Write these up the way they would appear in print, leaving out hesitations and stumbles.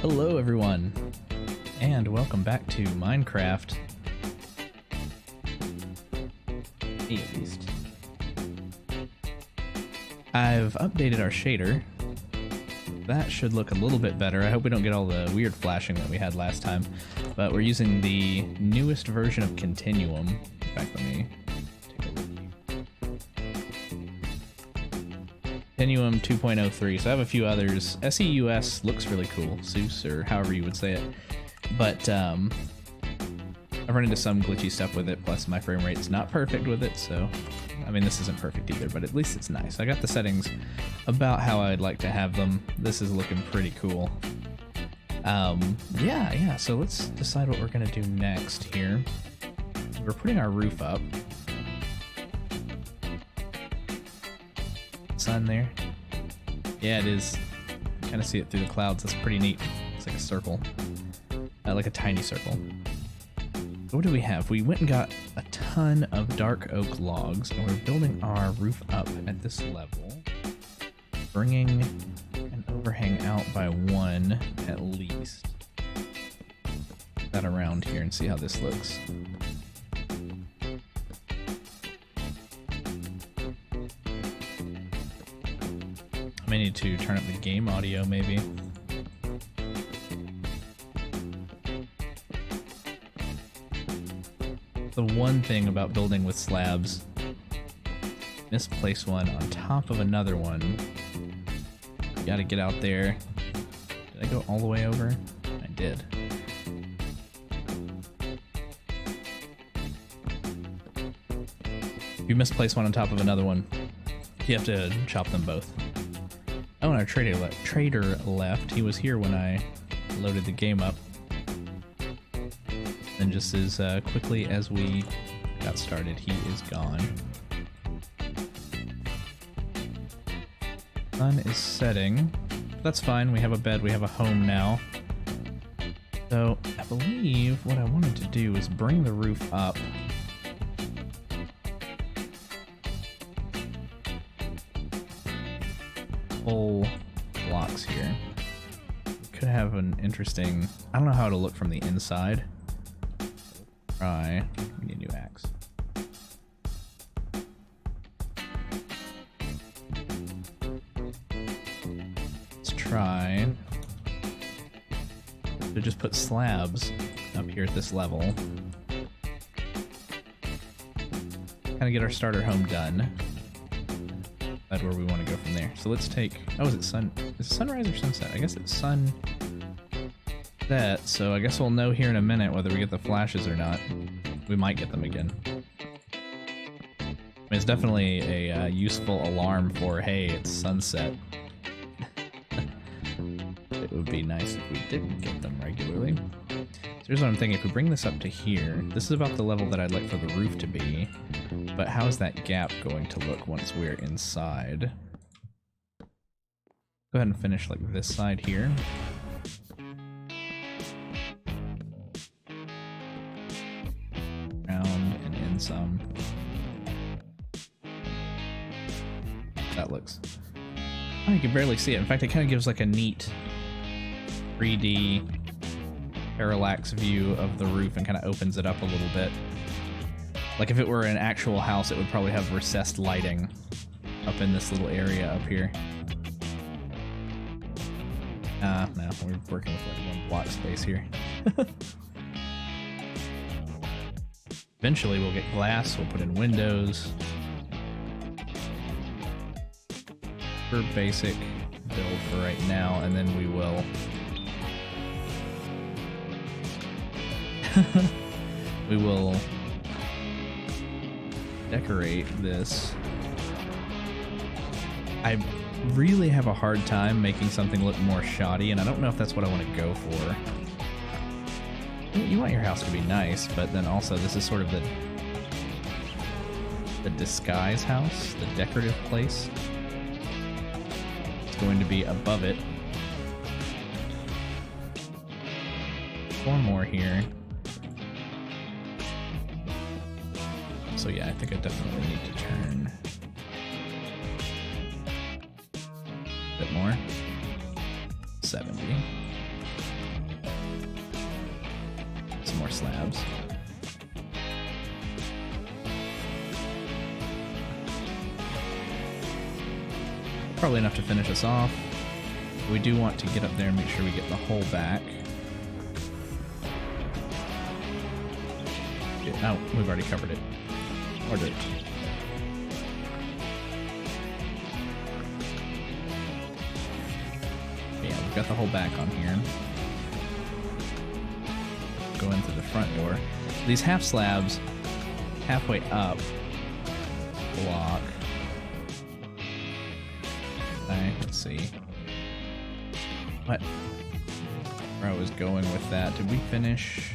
Hello everyone, and welcome back to Minecraft. Me at least. I've updated our shader. That should look a little bit better. I hope we don't get all the weird flashing that we had last time, but we're using the newest version of Continuum. In fact, let me take a look. Continuum 2.03, so I have a few others. SEUS looks really cool, Zeus, or however you would say it, but I've run into some glitchy stuff with it, plus my frame rate's not perfect with it, so, I mean, this isn't perfect either, but at least it's nice. I got the settings about how I'd like to have them. This is looking pretty cool. Yeah, so let's decide what we're gonna do next here. We're putting our roof up. Sun there. Yeah, it is. Kind of see it through the clouds. That's pretty neat. It's like a circle, like a tiny circle. What do we have? We went and got a ton of dark oak logs, and we're building our roof up at this level, bringing an overhang out by one at least. Put that around here and see how this looks. I may need to turn up the game audio, maybe. The one thing about building with slabs, misplace one on top of another one. You gotta get out there. Did I go all the way over? I did. If you misplace one on top of another one, you have to chop them both. Oh, and our trader left. He was here when I loaded the game up. And just as quickly as we got started, he is gone. Sun is setting. That's fine. We have a bed. We have a home now. So I believe what I wanted to do is bring the roof up. Whole blocks here. Could have an interesting. I don't know how it'll look from the inside. Try. We need a new axe. Let's try to just put slabs up here at this level. Kind of get our starter home done. That's where we want to go from there. So let's take. Oh, is it sun? Is it sunrise or sunset? I guess it's sunset. So I guess we'll know here in a minute whether we get the flashes or not. We might get them again. I mean, it's definitely a useful alarm for, hey, it's sunset. It would be nice if we didn't get them regularly. So here's what I'm thinking. If we bring this up to here, this is about the level that I'd like for the roof to be. But how is that gap going to look once we're inside? Go ahead and finish like this side here. Some. That looks. Oh, you can barely see it. In fact, it kind of gives like a neat 3D parallax view of the roof and kind of opens it up a little bit. Like if it were an actual house, it would probably have recessed lighting up in this little area up here. No, we're working with like one block space here. Eventually we'll get glass, we'll put in windows. For basic build for right now, and then we will we will decorate this. I really have a hard time making something look more shoddy, and I don't know if that's what I want to go for. You want your house to be nice, but then also this is sort of the disguise house, the decorative place. It's going to be above it. 4 more here. So yeah, I think I definitely need to turn a bit more. 70. slabs. Probably enough to finish us off. We do want to get up there and make sure we get the hole back. Oh, we've already covered it. Or dirt. Yeah, we've got the hole back on here. Go in through the front door. These half slabs, halfway up, block. Okay, let's see. What? Where I was going with that. Did we finish?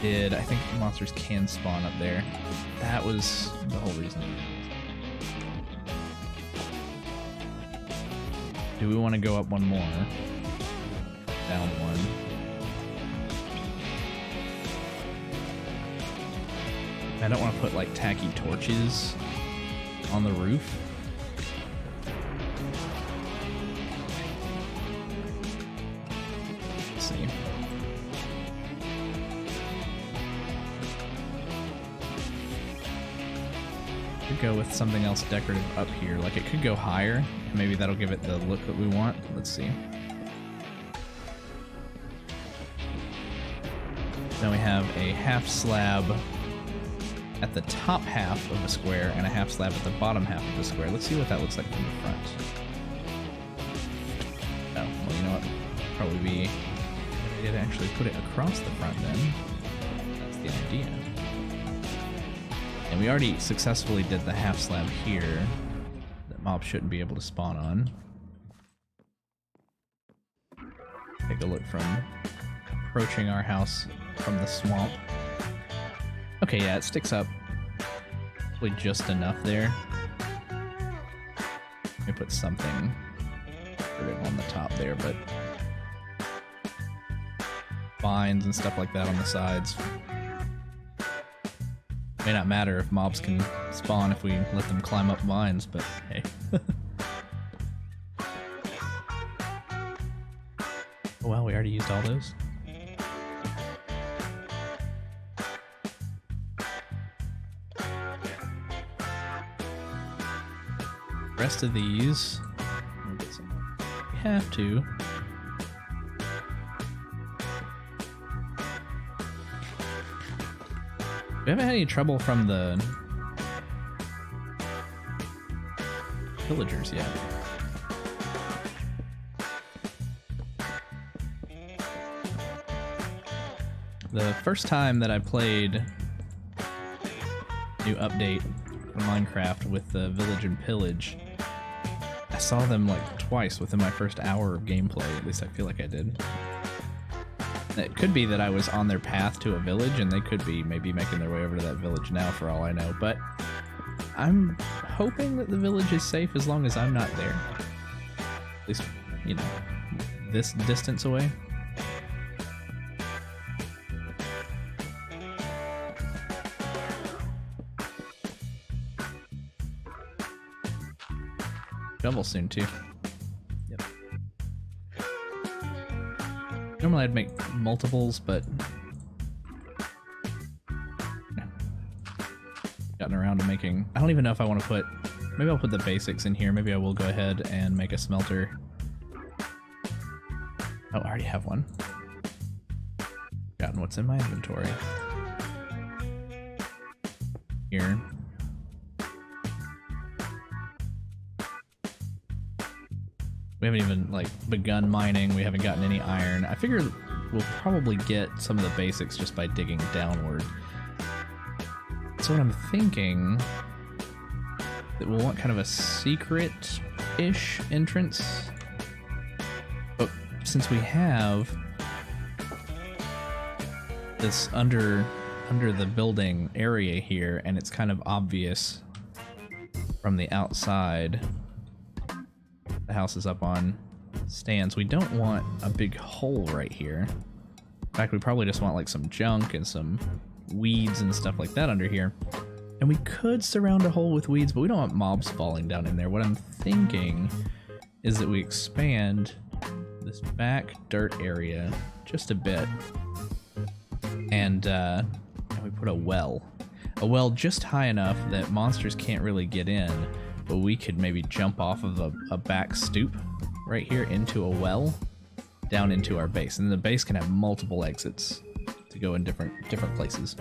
I think monsters can spawn up there. That was the whole reason. Do we want to go up one more? Down one. I don't want to put like tacky torches on the roof. Let's see. Could go with something else decorative up here. Like it could go higher. Maybe that'll give it the look that we want. Let's see. Then we have a half slab at the top half of the square and a half slab at the bottom half of the square. Let's see what that looks like from the front. Oh, well, you know what? Probably be a good idea to actually put it across the front then. That's the idea. And we already successfully did the half slab here that mobs shouldn't be able to spawn on. Take a look from approaching our house from the swamp. Okay, yeah, it sticks up probably just enough there. Let me put something on the top there, but vines and stuff like that on the sides. May not matter if mobs can spawn if we let them climb up vines, but hey. Oh wow, we already used all those. Rest of these, we'll get some more. We have to. We haven't had any trouble from the villagers yet. The first time that I played new update for Minecraft with the village and pillage, I saw them like twice within my first hour of gameplay. At least I feel like I did. It could be that I was on their path to a village, and they could be maybe making their way over to that village now for all I know, but I'm hoping that the village is safe as long as I'm not there. At least, you know, this distance away. Shovel soon, too. Yep. Normally I'd make multiples, but gotten around to making... I don't even know if I want to put... Maybe I'll put the basics in here. Maybe I will go ahead and make a smelter. Oh, I already have one. Forgotten what's in my inventory. Here. We haven't even, like, begun mining. We haven't gotten any iron. I figure we'll probably get some of the basics just by digging downward. So what I'm thinking, that we'll want kind of a secret-ish entrance. But since we have this under the building area here, and it's kind of obvious from the outside, the house is up on stands, we don't want a big hole right here. In fact, we probably just want like some junk and some weeds and stuff like that under here. And we could surround a hole with weeds, but we don't want mobs falling down in there. What I'm thinking is that we expand this back dirt area just a bit. And we put a well just high enough that monsters can't really get in, but we could maybe jump off of a back stoop right here into a well down into our base, and the base can have multiple exits to go in different places.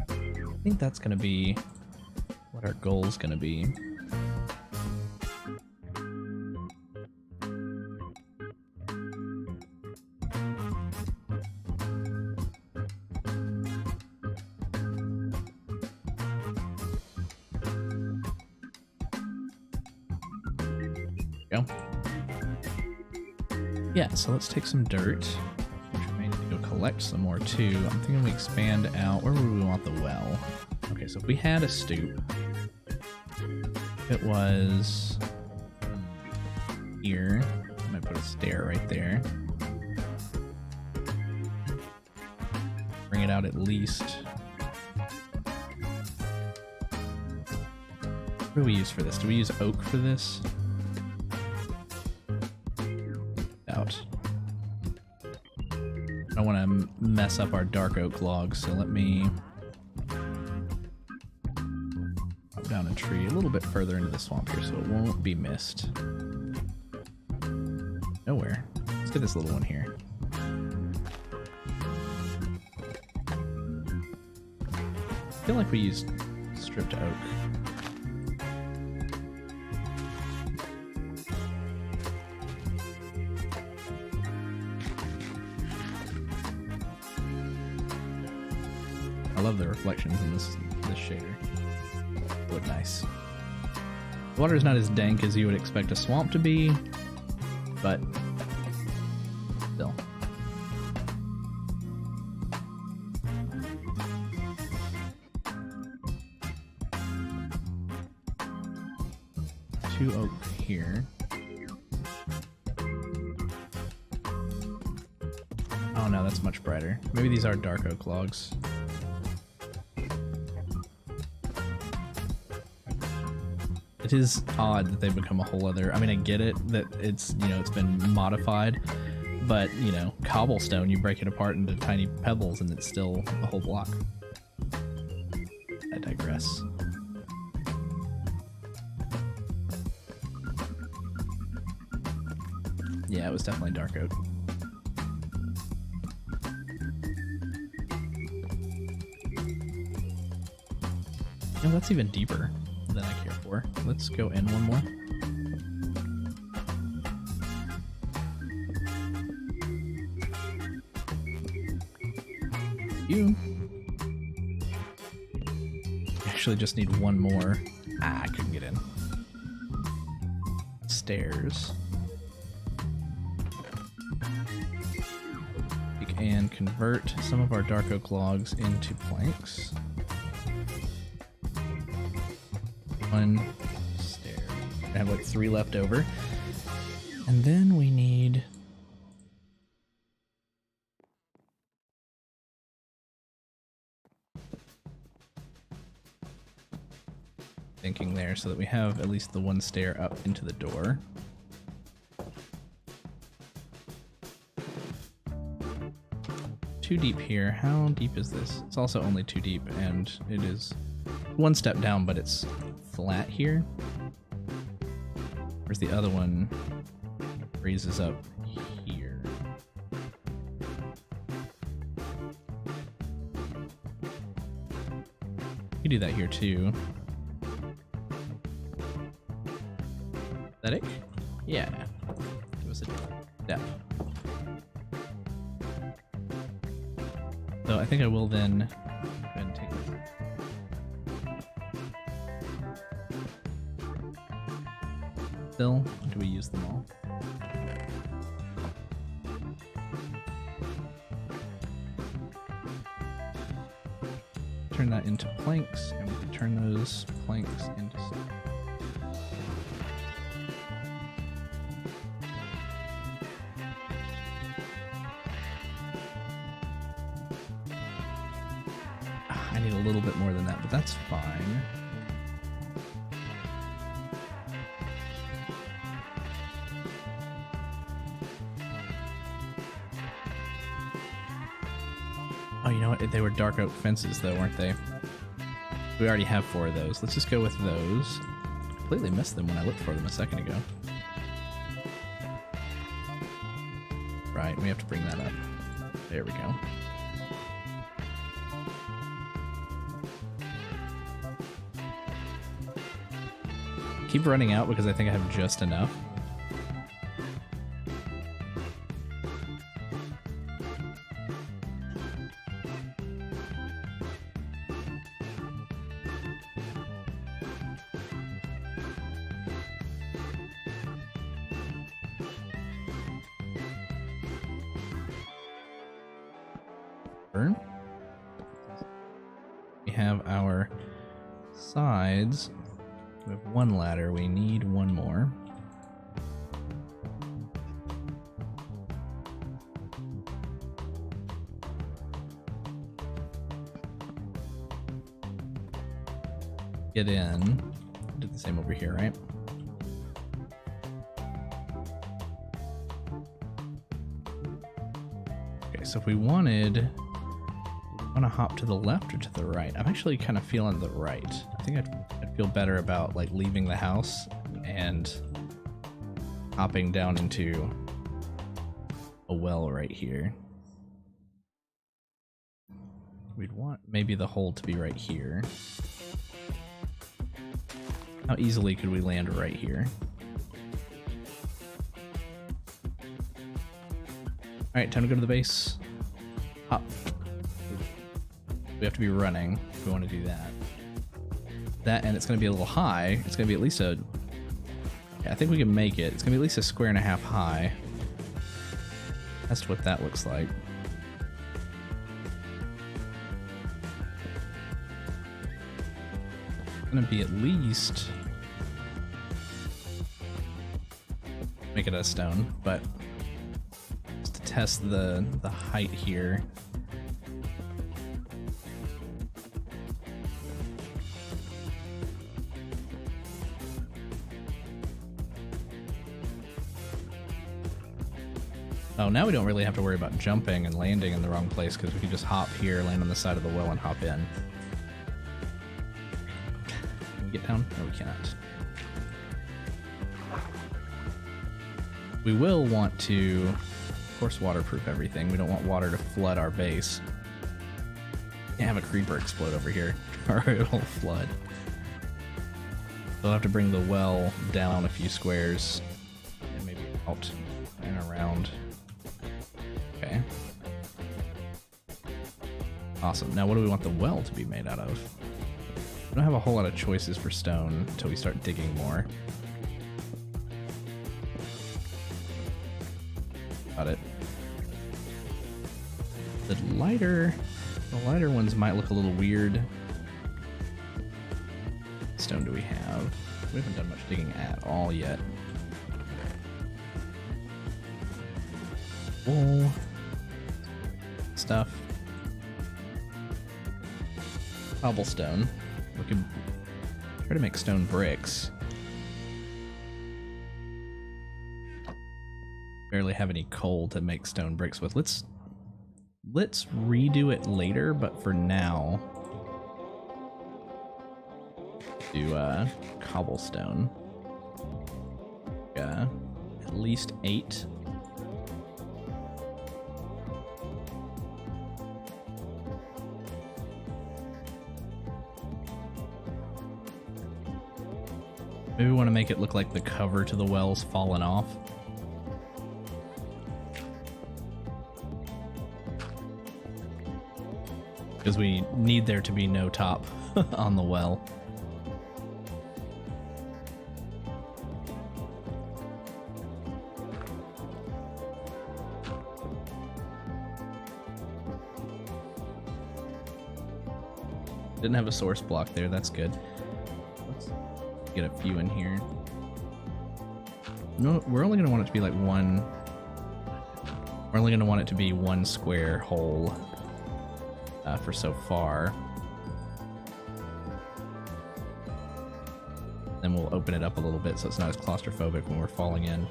I think that's going to be what our goal is going to be. Go. Yeah, so let's take some dirt, which we may need to go collect some more too. I'm thinking we expand out. Where would we want the well? Okay, so if we had a stoop, it was here. I might put a stair right there. Bring it out at least. What do we use for this? Do we use oak for this? Out. I don't want to mess up our dark oak logs, so let me drop down a tree a little bit further into the swamp here so it won't be missed. Nowhere. Let's get this little one here. I feel like we used stripped oak. I love the reflections in this shader. They look nice. The water is not as dank as you would expect a swamp to be, but still. Two oak here. Oh no, that's much brighter. Maybe these are dark oak logs. It is odd that they've become a whole other... I mean, I get it that it's, you know, it's been modified, but, you know, cobblestone, you break it apart into tiny pebbles and it's still a whole block. I digress. Yeah, it was definitely dark oak. No, that's even deeper than I care for. Let's go in one more. You actually just need one more. Ah, I couldn't get in. Stairs. We can convert some of our dark oak logs into planks. One stair. I have like 3 left over. And then we need... thinking there so that we have at least the 1 stair up into the door. Too deep here. How deep is this? It's also only 2 deep, and it is 1 step down, but it's flat here. Whereas the other one raises up here. You can do that here too. Aesthetic? Yeah. Give us a depth. So I think I will then go ahead and take this. Still, do we use them all? Turn that into planks, and we can turn those planks into stuff. I need a little bit more than that, but that's fine. Oh they were dark oak fences though, weren't they? We already have 4 of those. Let's just go with those. Completely missed them when I looked for them a second ago. Right, we have to bring that up. There we go. Keep running out because I think I have just enough. We have our sides. We have 1 ladder. We need 1 more. Get in. Do the same over here, right? Okay, so if we wanted... want to hop to the left or to the right? I'm actually kind of feeling the right. I think I'd feel better about like leaving the house and hopping down into a well right here. We'd want maybe the hole to be right here. How easily could we land right here? Alright, time to go to the base. Hop. We have to be running if we want to do that. That, and it's going to be a little high. It's going to be at least a... Yeah, I think we can make it. It's going to be at least a 1.5 squares high. That's what that looks like. It's going to be at least... Make it a stone, but... Just to test the height here... Oh, now we don't really have to worry about jumping and landing in the wrong place because we can just hop here, land on the side of the well, and hop in. Can we get down? No, we cannot. We will want to, of course, waterproof everything. We don't want water to flood our base. Can't have a creeper explode over here, or it'll flood. We'll have to bring the well down a few squares, and maybe out and around. Okay. Awesome. Now what do we want the well to be made out of? We don't have a whole lot of choices for stone until we start digging more. Got it. The lighter ones might look a little weird. What stone do we have? We haven't done much digging at all yet. Wool. Stuff. Cobblestone. We can try to make stone bricks. Barely have any coal to make stone bricks with. Let's redo it later, but for now, do cobblestone. At least 8. Maybe we want to make it look like the cover to the well's fallen off. Because we need there to be no top on the well. Didn't have a source block there, that's good. Let's get a few in here. No, we're only gonna want it to be like one. We're only gonna want it to be 1 square hole for so far. Then we'll open it up a little bit so it's not as claustrophobic when we're falling in.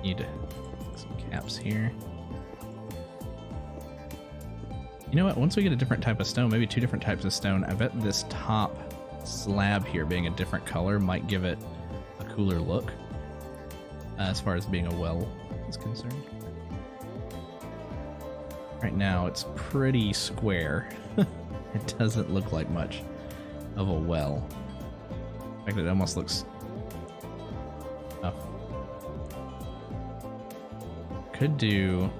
Need some caps here. You know what? Once we get a different type of stone, maybe 2 different types of stone, I bet this top slab here being a different color might give it a cooler look as far as being a well is concerned. Right now, it's pretty square. It doesn't look like much of a well. In fact, it almost looks... Oh. Could do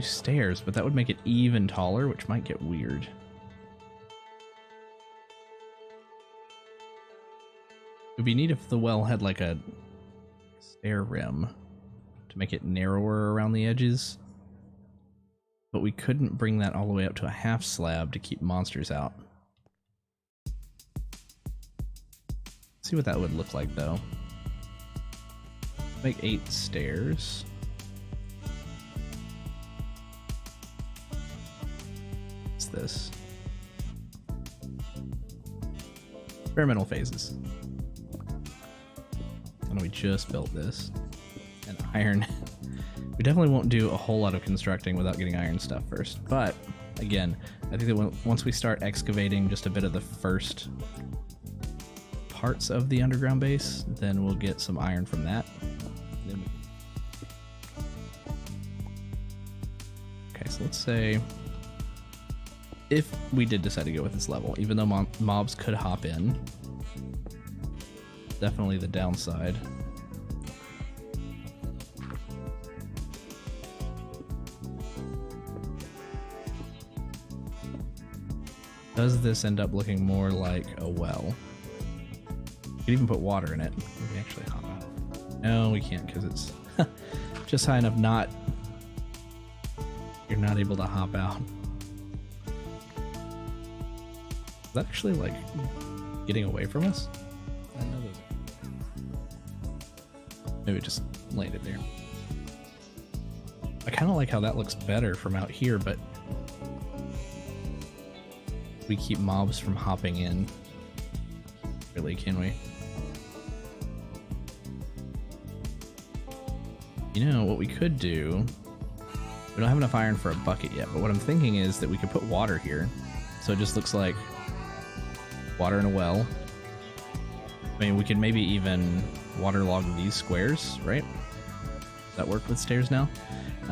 stairs, but that would make it even taller, which might get weird. It would be neat if the well had like a stair rim to make it narrower around the edges, but we couldn't bring that all the way up to a half slab to keep monsters out. See what that would look like though. Make 8 stairs. What's this? Experimental phases. And we just built this. And iron. We definitely won't do a whole lot of constructing without getting iron stuff first. But again, I think that once we start excavating just a bit of the first parts of the underground base, then we'll get some iron from that. Okay, so let's say if we did decide to go with this level, even though mobs could hop in, definitely the downside. Does this end up looking more like a well? You could even put water in it. We can actually hop out. No, we can't because it's just high enough you're not able to hop out. Is that actually like getting away from us? I know those. Maybe just landed there. I kind of like how that looks better from out here, but we keep mobs from hopping in. Really, can we? You know what we could do? We don't have enough iron for a bucket yet, but what I'm thinking is that we could put water here, so it just looks like water in a well. I mean, we could maybe even waterlog these squares, right? Does that work with stairs now?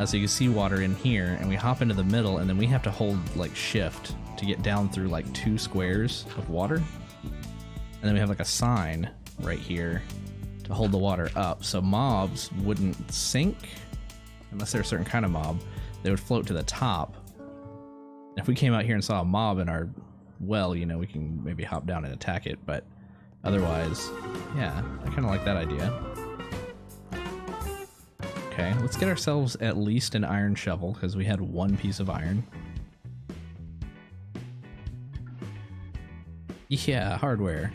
So you can see water in here, and we hop into the middle, and then we have to hold like shift to get down through like 2 squares of water. And then we have like a sign right here to hold the water up, so mobs wouldn't sink unless they're a certain kind of mob. They would float to the top. And if we came out here and saw a mob in our well, you know, we can maybe hop down and attack it, but otherwise, yeah, I kind of like that idea. Okay, let's get ourselves at least an iron shovel, because we had 1 piece of iron. Yeah, hardware.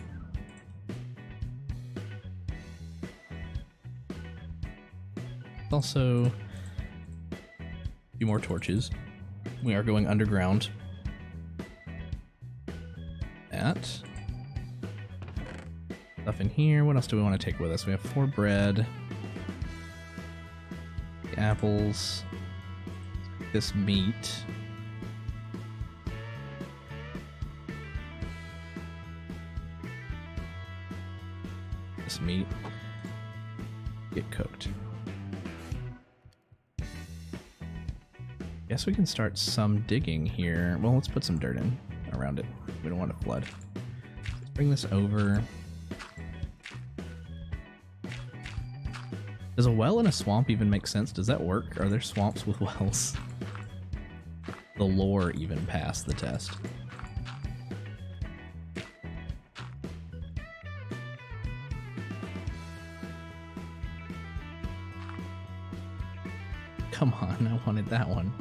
Also, a few more torches. We are going underground. That. Stuff in here. What else do we want to take with us? We have 4 bread. The apples. This meat. This meat. Get cooked. Guess we can start some digging here. Well, let's put some dirt in around it. We don't want to flood. Let's bring this over. Does a well in a swamp even make sense? Does that work? Are there swamps with wells? The lore even passed the test. Come on, I wanted that one.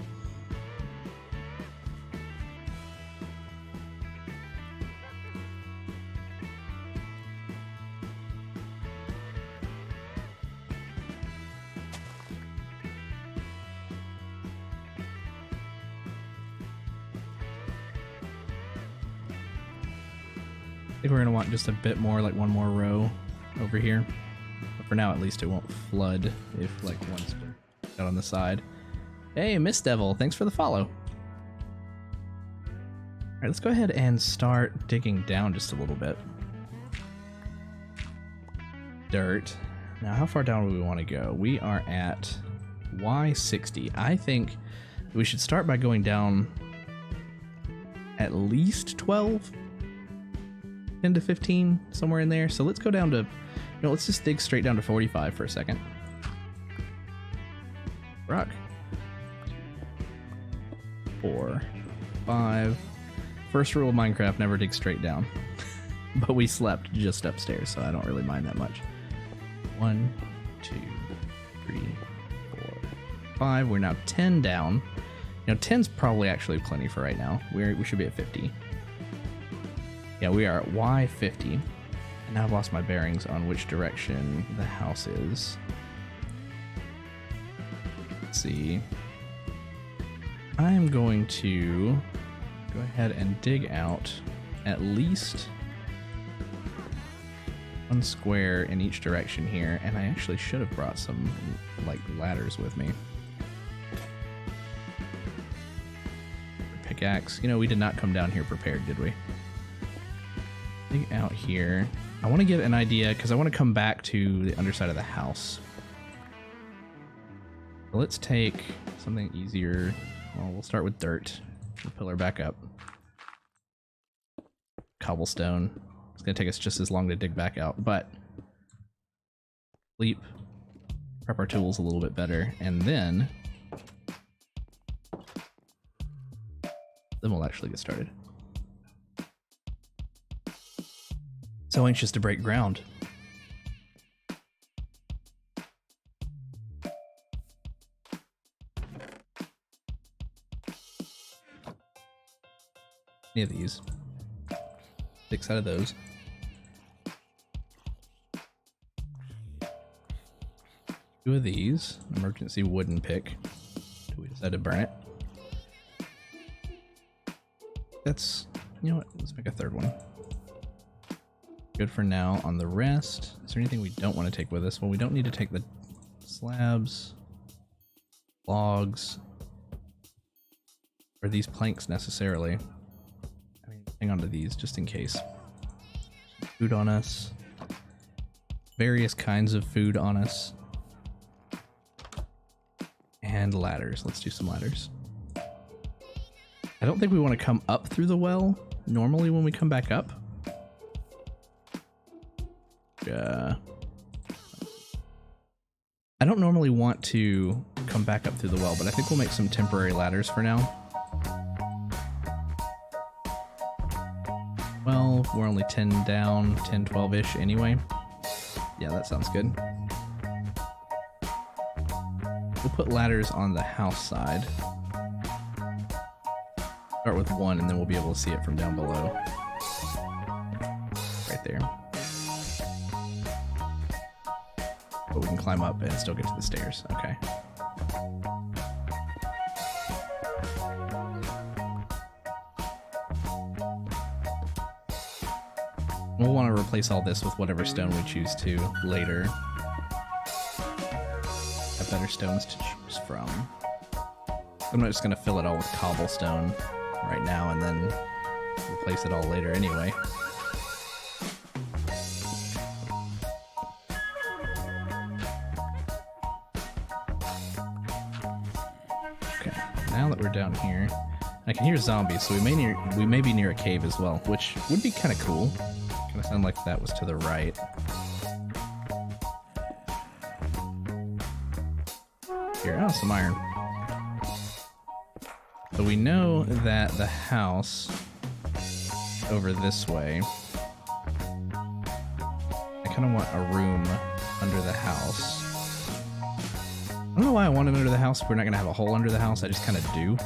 I think we're gonna want just a bit more, like 1 more row over here. But For now, at least, it won't flood if like one's out on the side. Hey, Miss Devil, thanks for the follow. All right, let's go ahead and start digging down just a little bit. Dirt. Now, how far down do we want to go? We are at Y60. I think we should start by going down at least 12, 10 to 15, somewhere in there. So let's go down to, let's just dig straight down to 45 for a second. Rock. 4, 5. First rule of Minecraft, never dig straight down. But we slept just upstairs, so I don't really mind that much. 1, 2, 3, 4, 5. We're now 10 down. 10's probably actually plenty for right now. We should be at 50. Yeah, we are at Y50. And now I've lost my bearings on which direction the house is. Let's see. I'm going to go ahead and dig out at least 1 square in each direction here, and I actually should have brought some like ladders with me. Pickaxe. We did not come down here prepared, did we? Dig out here. I want to get an idea because I want to come back to the underside of the house. So let's take something easier. Well, we'll start with dirt. We'll pillar back up. Cobblestone. It's going to take us just as long to dig back out, but sleep, prep our tools a little bit better, and then we'll actually get started. So anxious to break ground. Any of these. 6 out of those. Two of these. Emergency wooden pick. Do we decide to burn it? That's, what? Let's make a third one. Good for now. On the rest, is there anything we don't want to take with us? Well, we don't need to take the slabs, logs, or these planks necessarily. Hang on to these just in case. Food on us. Various kinds of food on us. And ladders. Let's do some ladders. I don't think we want to come up through the well normally when we come back up. I don't normally want to come back up through the well, but I think we'll make some temporary ladders for now. Well, we're only 10 down, 10, 12-ish anyway. Yeah, that sounds good. We'll put ladders on the house side. Start with 1, and then we'll be able to see it from down below. Right there. But we can climb up and still get to the stairs. Okay. We'll want to replace all this with whatever stone we choose to later. Have better stones to choose from. I'm not just going to fill it all with cobblestone right now and then replace it all later anyway. Okay, now that we're down here, I can hear zombies, so we may be near a cave as well, which would be kind of cool. Kind of sound like that was to the right. Here, oh, some iron. So we know that the house over this way, I kind of want a room under the house. I don't know why I want it under the house if we're not going to have a hole under the house. I just kind of do.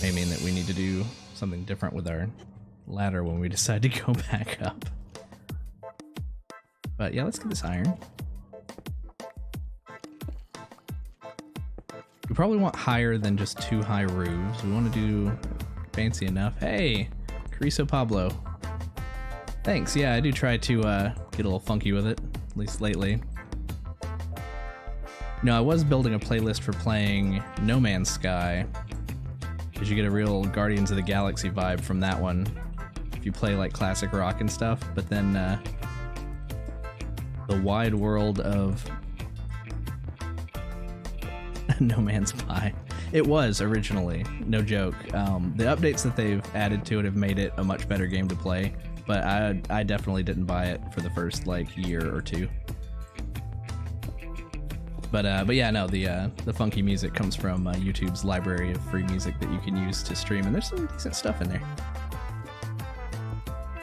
May mean that we need to do something different with our ladder when we decide to go back up. But yeah, let's get this iron. We probably want higher than just 2 high roofs. We want to do fancy enough. Hey, Cariso Pablo. Thanks. Yeah, I do try to get a little funky with it, at least lately. No, I was building a playlist for playing No Man's Sky, because you get a real Guardians of the Galaxy vibe from that one if you play like classic rock and stuff. But then the wide world of No Man's Sky. It was originally, no joke. The updates that they've added to it have made it a much better game to play, but I definitely didn't buy it for the first like year or two. But yeah, no, the funky music comes from YouTube's library of free music that you can use to stream, and there's some decent stuff in there.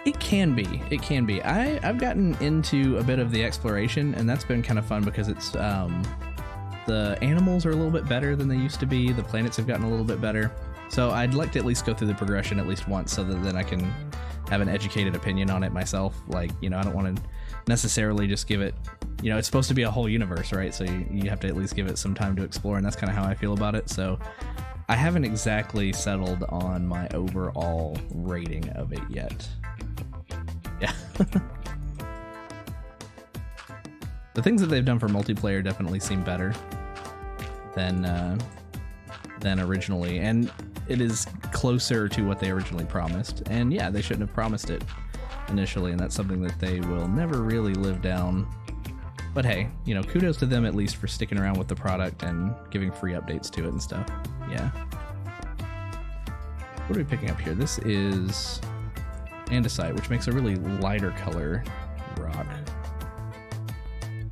It can be. I've gotten into a bit of the exploration, and that's been kind of fun because it's the animals are a little bit better than they used to be. The planets have gotten a little bit better. So I'd like to at least go through the progression at least once so that then I can have an educated opinion on it myself. Like, you know, I don't want to necessarily just give it, you know, it's supposed to be a whole universe, right? So you have to at least give it some time to explore, and that's kind of how I feel about it. So I haven't exactly settled on my overall rating of it yet. Yeah. The things that they've done for multiplayer definitely seem better than originally, and it is closer to what they originally promised. And yeah, they shouldn't have promised it initially, and that's something that they will never really live down. But hey, you know, kudos to them at least for sticking around with the product and giving free updates to it and stuff. Yeah. What are we picking up here? This is andesite, which makes a really lighter color rock.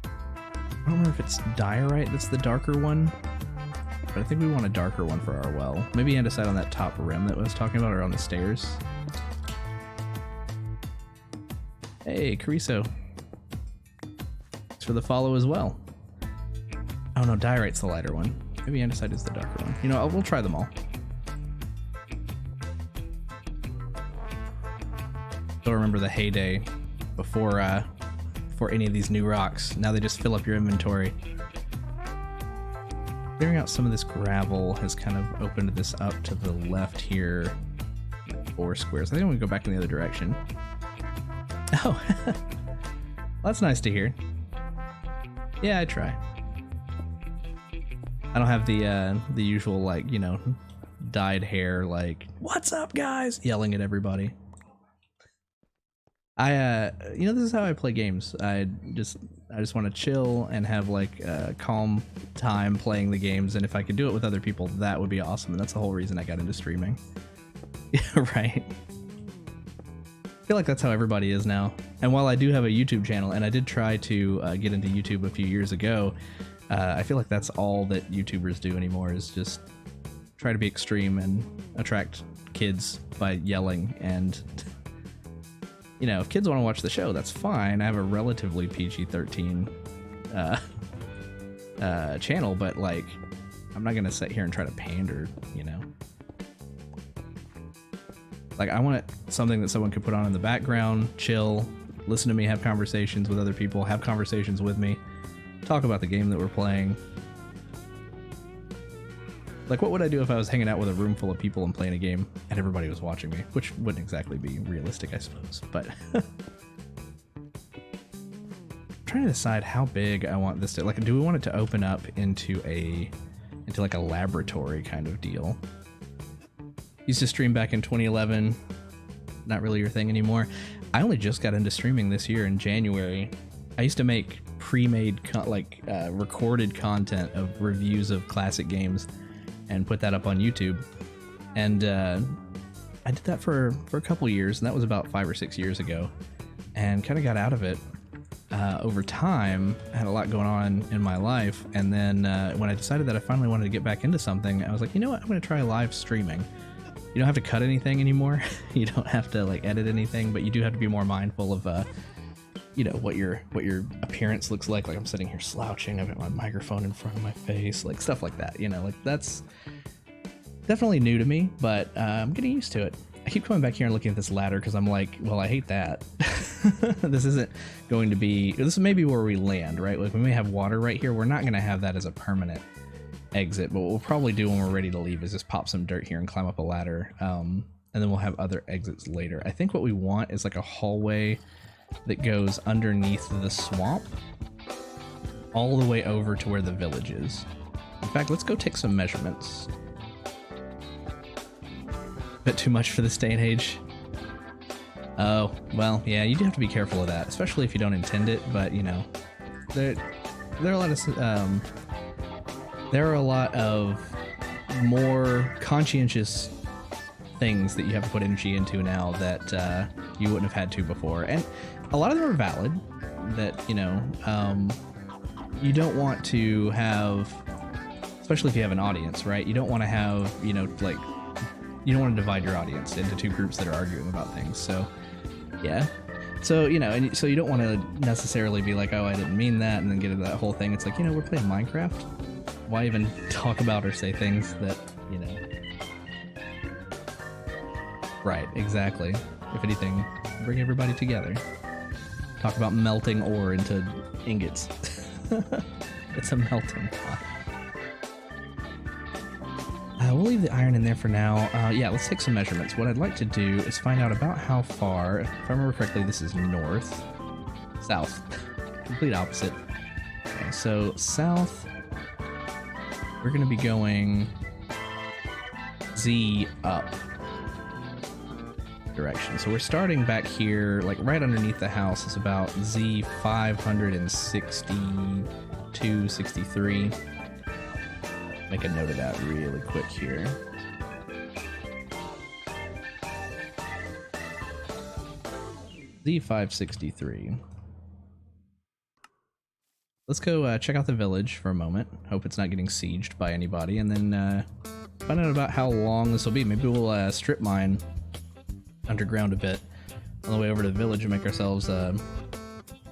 I don't remember if it's diorite that's the darker one, but I think we want a darker one for our well. Maybe andesite on that top rim that I was talking about, or on the stairs. Hey, Cariso. Thanks for the follow as well. Oh no, diorite's the lighter one. Maybe andesite is the darker one. You know, we'll try them all. Still remember the heyday before any of these new rocks. Now they just fill up your inventory. Clearing out some of this gravel has kind of opened this up to the left here. 4 squares. I think I'm gonna go back in the other direction. Oh, well, that's nice to hear. Yeah, I try. I don't have the usual, like, you know, dyed hair, like, "What's up, guys?" yelling at everybody. You know, this is how I play games. I just want to chill and have like a calm time playing the games, and if I could do it with other people, that would be awesome. And that's the whole reason I got into streaming. Yeah, right. I feel like that's how everybody is now. And while I do have a YouTube channel, and I did try to get into YouTube a few years ago, I feel like that's all that YouTubers do anymore, is just try to be extreme and attract kids by yelling. And you know, if kids want to watch the show, that's fine. I have a relatively PG-13 channel, but like, I'm not gonna sit here and try to pander, you know. Like, I want something that someone could put on in the background, chill, listen to me have conversations with other people, have conversations with me, talk about the game that we're playing. Like, what would I do if I was hanging out with a room full of people and playing a game and everybody was watching me? Which wouldn't exactly be realistic, I suppose, but I'm trying to decide how big I want this to, like, do we want it to open up into like a laboratory kind of deal? Used to stream back in 2011, not really your thing anymore. I only just got into streaming this year in January. I used to make pre-made recorded content of reviews of classic games and put that up on YouTube, and I did that for a couple years, and that was about 5 or 6 years ago, and kind of got out of it over time. I had a lot going on in my life, and then when I decided that I finally wanted to get back into something, I was like, you know what, I'm going to try live streaming. You don't have to cut anything anymore. You don't have to like edit anything, but you do have to be more mindful of you know, what your appearance looks like. Like, I'm sitting here slouching, I've got my microphone in front of my face, like stuff like that, you know. Like, that's definitely new to me, but I'm getting used to it. I keep coming back here and looking at this ladder because I'm like, well, I hate that. This isn't going to be, this may be where we land, right? Like, we may have water right here. We're not going to have that as a permanent exit, but what we'll probably do when we're ready to leave is just pop some dirt here and climb up a ladder. and then we'll have other exits later. I think what we want is like a hallway that goes underneath the swamp all the way over to where the village is. In fact, let's go take some measurements. Bit too much for this day and age. Oh, well, yeah, you do have to be careful of that, especially if you don't intend it, but, you know, there are a lot of more conscientious things that you have to put energy into now that you wouldn't have had to before, and a lot of them are valid. That, you know, you don't want to have, especially if you have an audience, right? You don't want to have, you know, like, you don't want to divide your audience into two groups that are arguing about things. So, yeah. So, you know, and so you don't want to necessarily be like, oh, I didn't mean that, and then get into that whole thing. It's like, you know, we're playing Minecraft. Why even talk about or say things that, you know. Right, exactly. If anything, bring everybody together. Talk about melting ore into ingots. It's a melting pot. We'll leave the iron in there for now. Yeah, let's take some measurements. What I'd like to do is find out about how far, if I remember correctly, this is north, south, complete opposite. Okay, so south, we're going to be going Z up direction. So we're starting back here, like right underneath the house is about Z 562, 63. Make a note of that really quick here. Z563. Let's go check out the village for a moment. Hope it's not getting sieged by anybody, and then find out about how long this will be. Maybe we'll strip mine underground a bit on the way over to the village and make ourselves a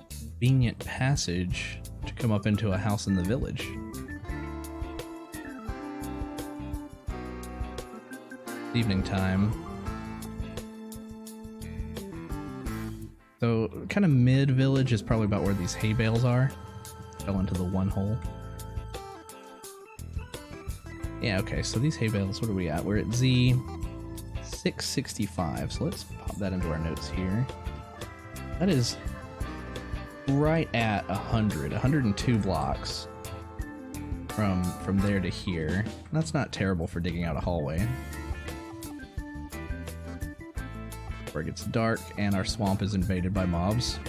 convenient passage to come up into a house in the village. Evening time. So kind of mid-village is probably about where these hay bales are. Fell into the one hole. Yeah, okay, so these hay bales, what are we at? We're at Z 665, so let's pop that into our notes here. That is right at 102 blocks from there to here. That's not terrible for digging out a hallway. Where it gets dark and our swamp is invaded by mobs.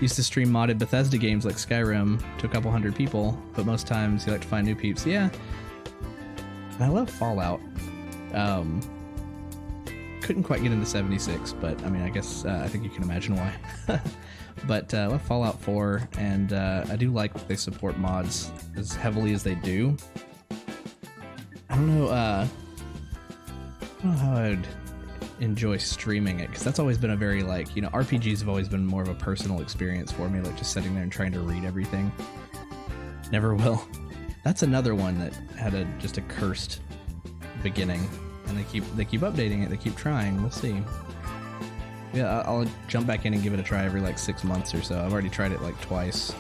Used to stream modded Bethesda games like Skyrim to a couple hundred people, but most times you like to find new peeps. Yeah. And I love Fallout. Couldn't quite get into 76, but I mean, I guess I think you can imagine why. But I love Fallout 4, and I do like that they support mods as heavily as they do. I don't know how I'd enjoy streaming it, because that's always been a very, like, you know, RPGs have always been more of a personal experience for me, like just sitting there and trying to read everything. Never will. That's another one that had just a cursed beginning, and they keep updating it, they keep trying. We'll see. Yeah, I'll jump back in and give it a try every like 6 months or so. I've already tried it like twice.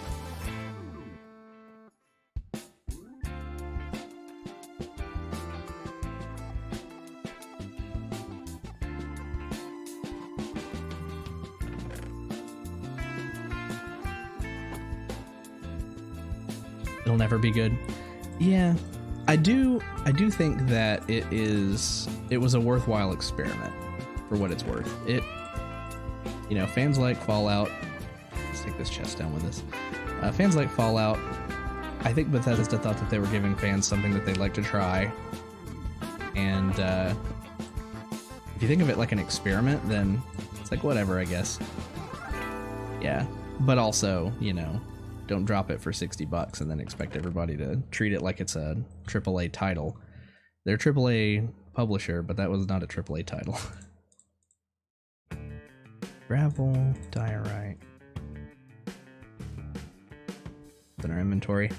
It'll never be good. Yeah, I do think that it was a worthwhile experiment for what it's worth. It, you know, fans like Fallout. Let's take this chest down with us. Fans like Fallout. I think Bethesda thought that they were giving fans something that they'd like to try. And if you think of it like an experiment, then it's like whatever, I guess. Yeah, but also, you know, don't drop it for $60 and then expect everybody to treat it like it's a AAA title. They're a AAA publisher, but that was not a AAA title. Gravel, diorite. In our inventory.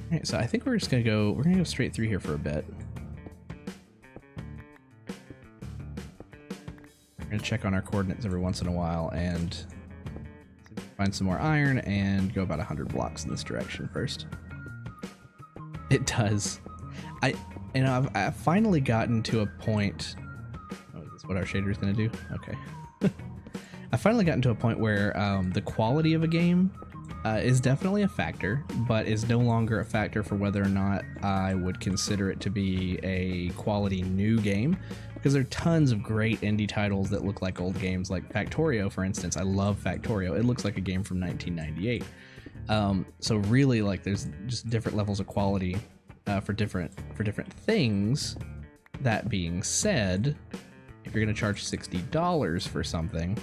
Alright, so I think we're just gonna go straight through here for a bit. We're gonna check on our coordinates every once in a while and find some more iron and go about 100 blocks in this direction first. It does. I've finally gotten to a point. Oh, is this what our shader's gonna do? Okay. I finally gotten to a point where the quality of a game is definitely a factor, but is no longer a factor for whether or not I would consider it to be a quality new game. Because there are tons of great indie titles that look like old games, like Factorio, for instance. I love Factorio. It looks like a game from 1998. So really, like, there's just different levels of quality for different things. That being said, if you're gonna charge $60 for something,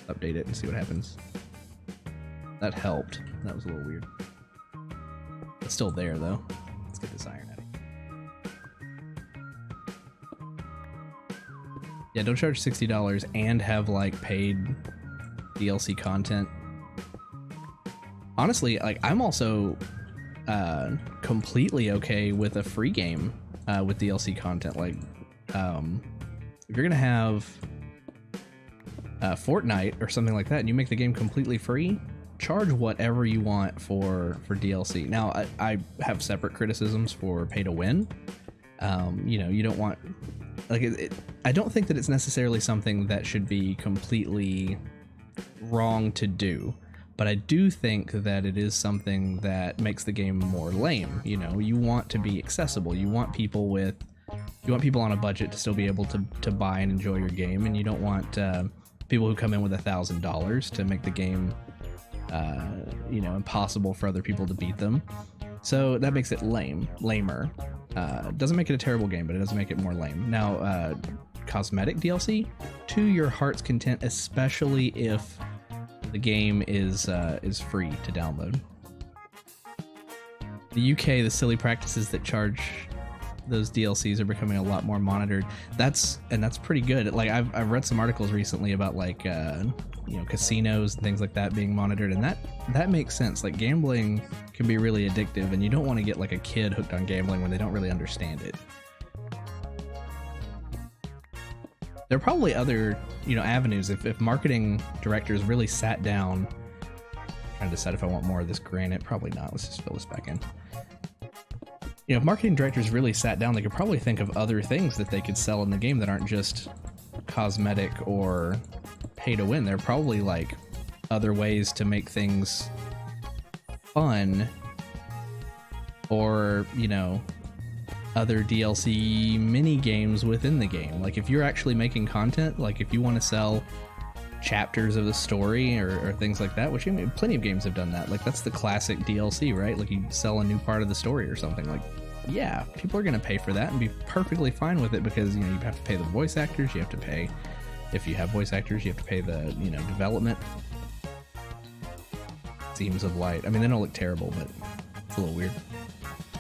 update it and see what happens. That helped. That was a little weird. It's still there though. Let's get this iron out of here. Yeah, don't charge $60 and have like paid DLC content. Honestly, like, I'm also completely okay with a free game with DLC content. Like, if you're gonna have Fortnite or something like that and you make the game completely free, charge whatever you want for DLC. Now, I have separate criticisms for pay to win. You know, you don't want, like, I don't think that it's necessarily something that should be completely wrong to do, but I do think that it is something that makes the game more lame. You know, you want to be accessible. You want people on a budget to still be able to buy and enjoy your game, and you don't want people who come in with $1,000 to make the game you know, impossible for other people to beat them. So that makes it lamer. Doesn't make it a terrible game, but it does make it more lame. Now, cosmetic DLC, to your heart's content, especially if the game is free to download. The UK, the silly practices that charge those DLCs are becoming a lot more monitored. That's pretty good. Like, I've read some articles recently about, like, you know, casinos and things like that being monitored, and that makes sense. Like, gambling can be really addictive, and you don't want to get like a kid hooked on gambling when they don't really understand it. There are probably other, you know, avenues if marketing directors really sat down. I'm trying to decide if I want more of this granite. Probably not. Let's just fill this back in. You know, if marketing directors really sat down, they could probably think of other things that they could sell in the game that aren't just cosmetic or pay to win. There are probably like other ways to make things fun, or, you know, other DLC mini games within the game. Like, if you're actually making content, like if you want to sell chapters of the story or things like that, which, I mean, plenty of games have done that. Like, that's the classic DLC, right? Like, you sell a new part of the story or something. Like, yeah, people are going to pay for that and be perfectly fine with it, because, you know, you have to pay the voice actors, you have to pay, if you have voice actors, you have to pay the, you know, development. Seams of light. I mean, they don't look terrible, but it's a little weird.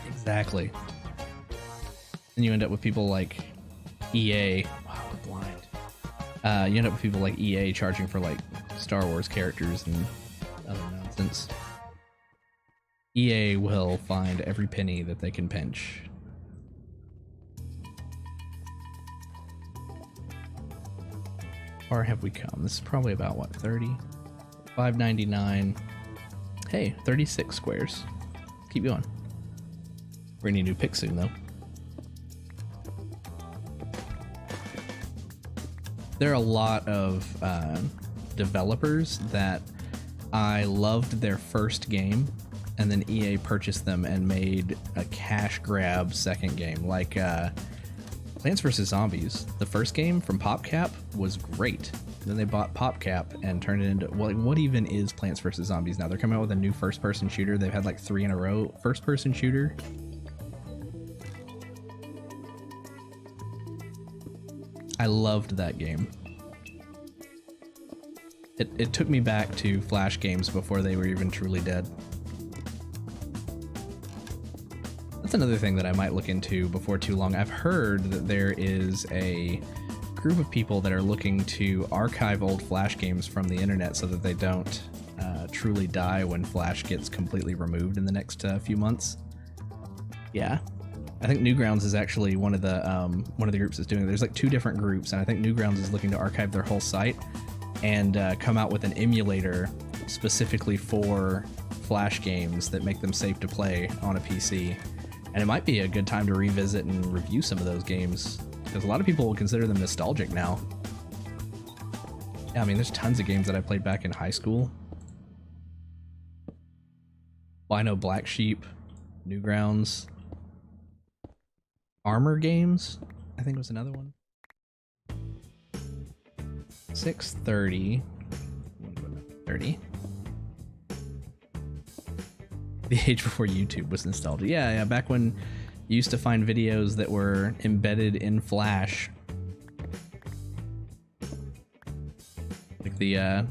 Exactly. And you end up with people like EA. Wow, we're blind. You end up with people like EA charging for, like, Star Wars characters and other nonsense. EA will find every penny that they can pinch. Or have we come? This is probably about, what, 30? $5.99. Hey, 36 squares. Let's keep going. We're gonna need a new pick soon, though. There are a lot of developers that I loved their first game, and then EA purchased them and made a cash grab second game. Like Plants vs. Zombies, the first game from PopCap was great. Then they bought PopCap and turned it into, well, like, what even is Plants vs. Zombies now? They're coming out with a new first-person shooter. They've had like 3 in a row. First-person shooter. I loved that game. It took me back to Flash games before they were even truly dead. That's another thing that I might look into before too long. I've heard that there is a group of people that are looking to archive old Flash games from the internet so that they don't truly die when Flash gets completely removed in the next few months. Yeah. I think Newgrounds is actually one of the groups that's doing it. There's like 2 different groups, and I think Newgrounds is looking to archive their whole site and come out with an emulator specifically for Flash games that make them safe to play on a PC. And it might be a good time to revisit and review some of those games, because a lot of people will consider them nostalgic now. Yeah, I mean, there's tons of games that I played back in high school. Well, I know Black Sheep, Newgrounds, Armor Games, I think was another one. 6:30. 30. The age before YouTube was nostalgia. Yeah, back when you used to find videos that were embedded in Flash. Like the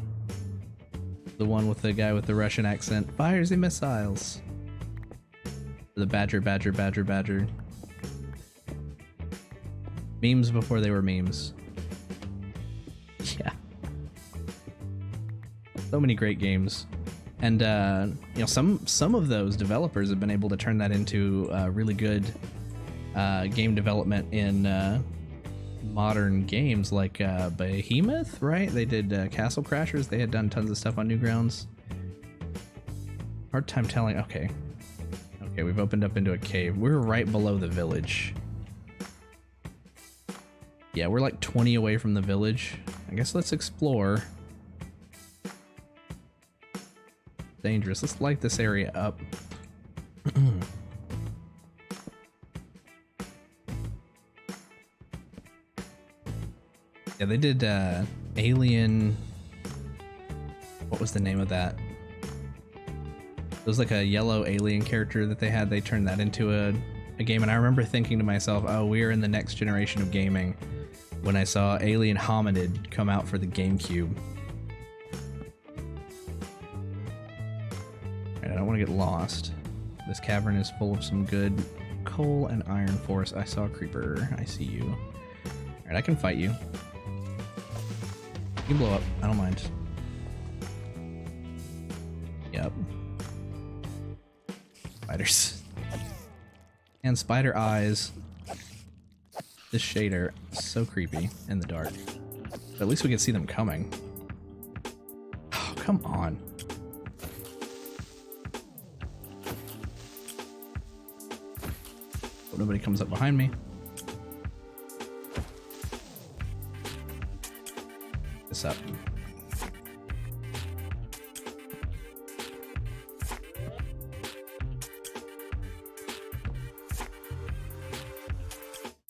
one with the guy with the Russian accent. Fires the missiles. The badger. Memes before they were memes. Yeah. So many great games. And you know, some of those developers have been able to turn that into really good game development in modern games, like Behemoth, right? They did Castle Crashers. They had done tons of stuff on Newgrounds. Hard time telling. Okay, we've opened up into a cave. We're right below the village. Yeah, we're like 20 away from the village. I guess let's explore. Dangerous. Let's light this area up. Yeah, they did Alien. What was the name of that? It was like a yellow alien character that they had. They turned that into a game, and I remember thinking to myself, oh, we are in the next generation of gaming, when I saw Alien Hominid come out for the GameCube. I don't want to get lost. This cavern is full of some good coal and iron for us. I saw a creeper. I see you. Alright, I can fight you. You can blow up. I don't mind. Yep. Spiders. And spider eyes. This shader is so creepy in the dark. But at least we can see them coming. Oh, come on. Hope nobody comes up behind me. This up.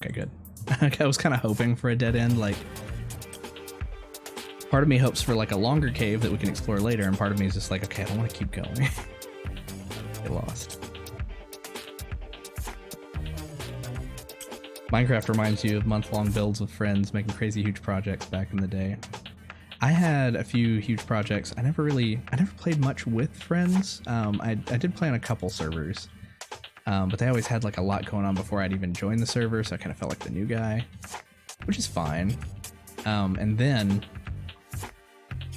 Okay, good. I was kind of hoping for a dead end. Like, part of me hopes for like a longer cave that we can explore later, and part of me is just like, okay, I don't want to keep going. Get lost. Minecraft reminds you of month-long builds with friends, making crazy huge projects back in the day. I had a few huge projects. I never played much with friends. I did play on a couple servers, but they always had like a lot going on before I'd even joined the server, so I kind of felt like the new guy, which is fine. And then,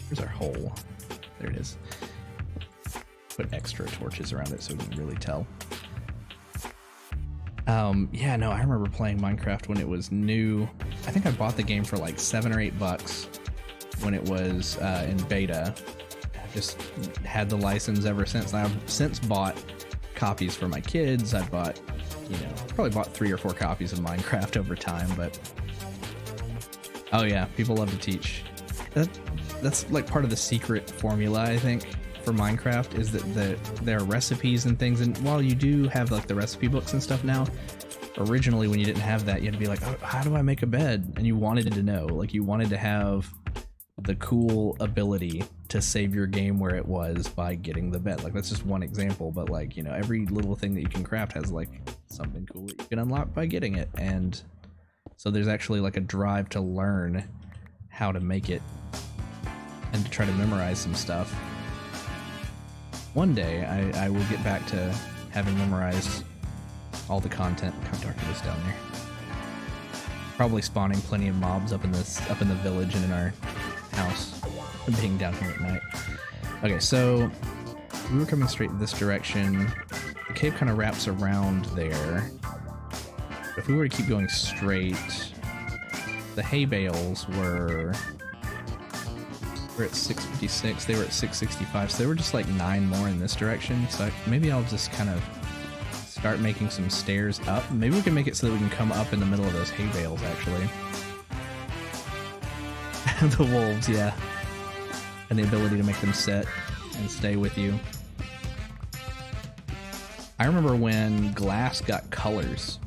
here's our hole. There it is. Put extra torches around it so we can really tell. Yeah, no, I remember playing Minecraft when it was new. I think I bought the game for like $7 or $8 when it was in beta. I've just had the license ever since. I've since bought copies for my kids. I bought, you know, probably bought 3 or 4 copies of Minecraft over time, but oh yeah, people love to teach. That's like part of the secret formula, I think, for Minecraft, is that there are recipes and things, and while you do have like the recipe books and stuff now, originally when you didn't have that, you had to be like, oh, how do I make a bed? And you wanted to know, like, you wanted to have the cool ability to save your game where it was by getting the bed. Like, that's just one example, but like, you know, every little thing that you can craft has like something cool that you can unlock by getting it, and so there's actually like a drive to learn how to make it and to try to memorize some stuff. One day, I will get back to having memorized all the content. Look how dark it is down there. Probably spawning plenty of mobs up in the village and in our house, being down here at night. Okay, so we were coming straight this direction. The cave kind of wraps around there. If we were to keep going straight, the hay bales were We're at 656. They were at 665, so they were just like 9 more in this direction. So maybe I'll just kind of start making some stairs up. Maybe we can make it so that we can come up in the middle of those hay bales, actually. The wolves, yeah. And the ability to make them sit and stay with you. I remember when glass got colors.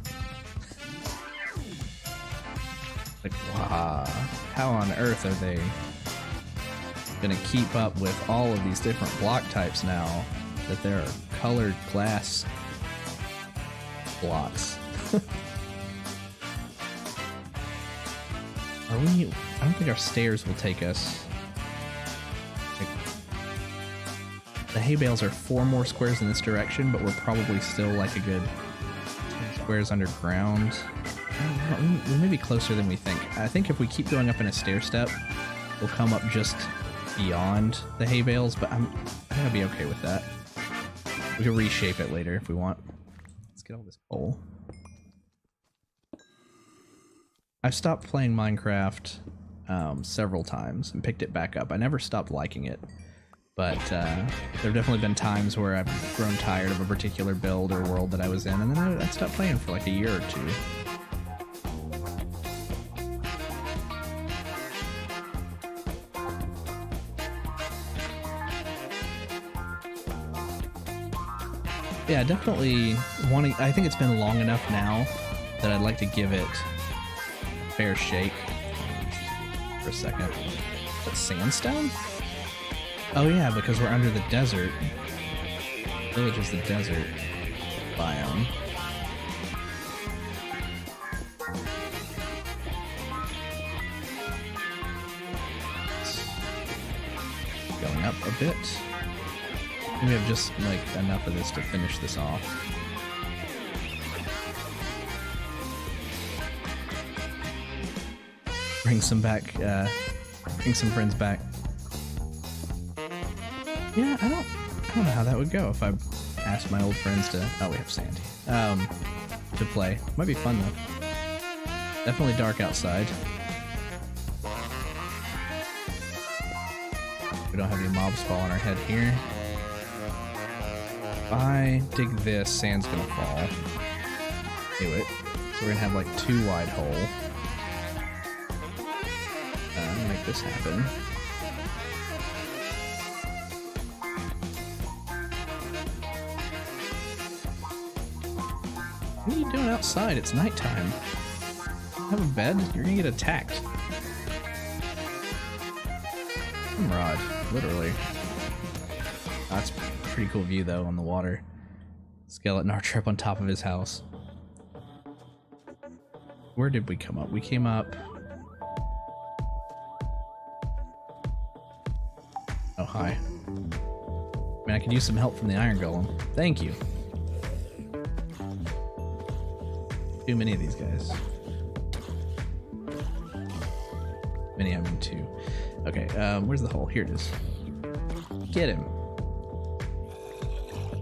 Like, wow, how on earth are they gonna keep up with all of these different block types now that there are colored glass blocks? Are we? I don't think our stairs will take us. The hay bales are 4 more squares in this direction, but we're probably still like a good 10 squares underground. We may be closer than we think. I think if we keep going up in a stair step, we'll come up just beyond the hay bales, but I think I'll be okay with that. We can reshape it later if we want. Let's get all this coal. I've stopped playing Minecraft several times and picked it back up. I never stopped liking it. But there have definitely been times where I've grown tired of a particular build or world that I was in, and then I stopped playing for like a year or 2. Yeah, definitely wanting. I think it's been long enough now that I'd like to give it a fair shake. For a second. But sandstone? Oh yeah, because we're under the desert. Village is the desert biome. Going up a bit. We have just like enough of this to finish this off. Bring some back, bring some friends back. Yeah, I don't know how that would go if I asked my old friends to. Oh, we have Sandy. To play. Might be fun though. Definitely dark outside. We don't have any mobs fall on our head here. If I dig this, sand's gonna fall. Do it. So we're gonna have like 2 wide hole. Make this happen. What are you doing outside? It's nighttime. Have a bed? You're gonna get attacked. Rod, literally. That's a pretty cool view though on the water. Skeleton archer up on top of his house. Where did we come up? We came up. Oh, hi. Man, I could use some help from the iron golem. Thank you. Too many of these guys. Many of them too. Okay, where's the hole? Here it is. Get him.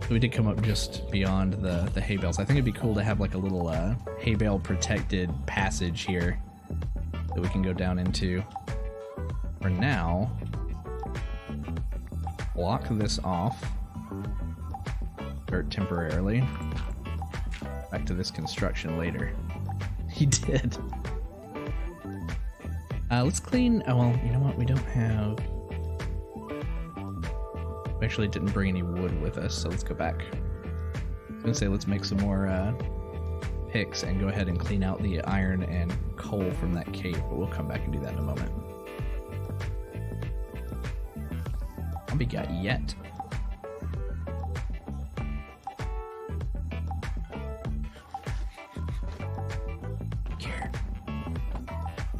We did come up just beyond the hay bales. I think it'd be cool to have like a little hay bale protected passage here that we can go down into. For now, block this off. Dirt temporarily. Back to this construction later. He did. Let's clean. Oh, well, you know what? We don't have. We actually didn't bring any wood with us, so let's go back. I was gonna say let's make some more picks and go ahead and clean out the iron and coal from that cave, but we'll come back and do that in a moment. I'll be got yet. Here.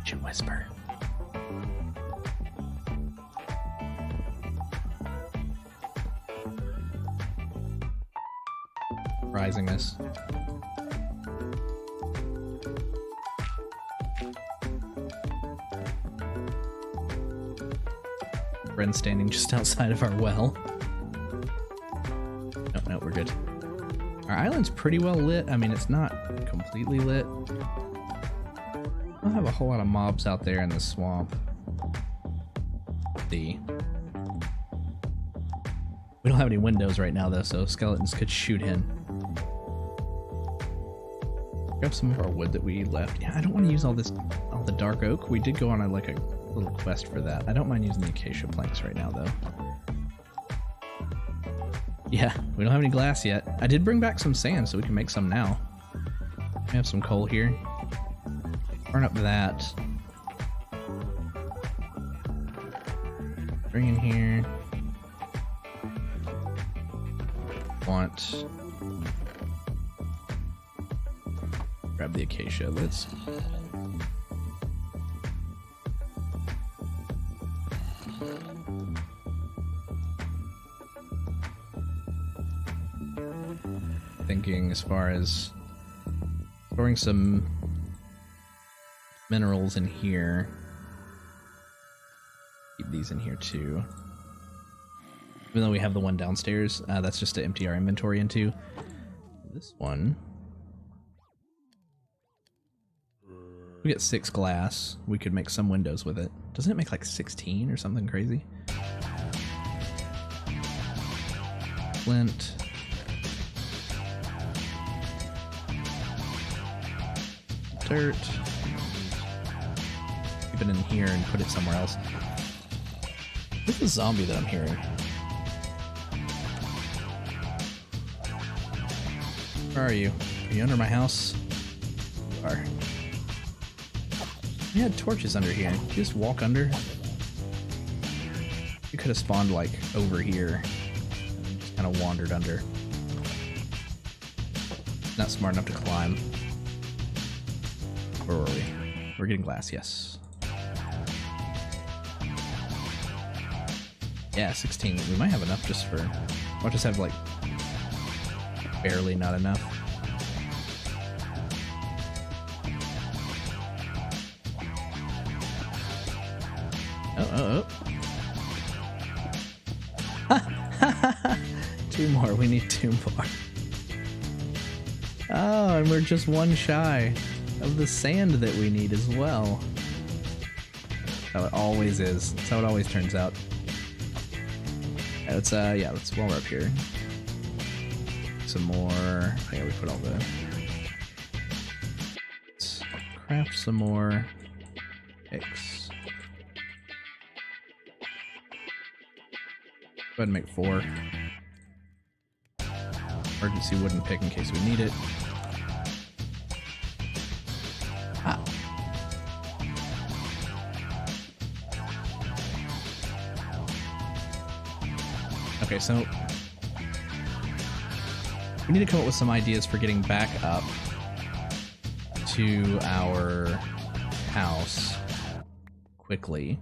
Should whisper. Rising us. Friend standing just outside of our well. No, we're good. Our island's pretty well lit. I mean, it's not completely lit. I don't have a whole lot of mobs out there in the swamp. see. We don't have any windows right now though, so skeletons could shoot in. Grab some of our wood that we left. Yeah, I don't want to use all the dark oak. We did go on a little quest for that. I don't mind using the acacia planks right now though. Yeah, we don't have any glass yet. I did bring back some sand so we can make some now. We have some coal here. Burn up that. Bring in here. Grab the acacia. Let's. Thinking as far as storing some minerals in here. Keep these in here too. Even though we have the one downstairs, that's just to empty our inventory into. This one. We get 6 glass. We could make some windows with it. Doesn't it make like 16 or something crazy? Flint. Dirt. Keep it in here and put it somewhere else. Where's the zombie that I'm hearing? Where are you? Are you under my house? You are. We had torches under here. You just walk under. You could have spawned like over here. And just kind of wandered under. Not smart enough to climb. Where were we? We're getting glass, yes. Yeah, 16. We might have enough just for... We'll just have like... barely not enough. Oh. 2 more. We need 2 more. Oh, and we're just 1 shy of the sand that we need as well. That's how it always is. That's how it always turns out. Let's while we're up here. Some more. Oh yeah, we put all the. Let's craft some more picks. Go ahead and make 4. Emergency wooden pick in case we need it. Ah. Okay, so we need to come up with some ideas for getting back up to our house quickly.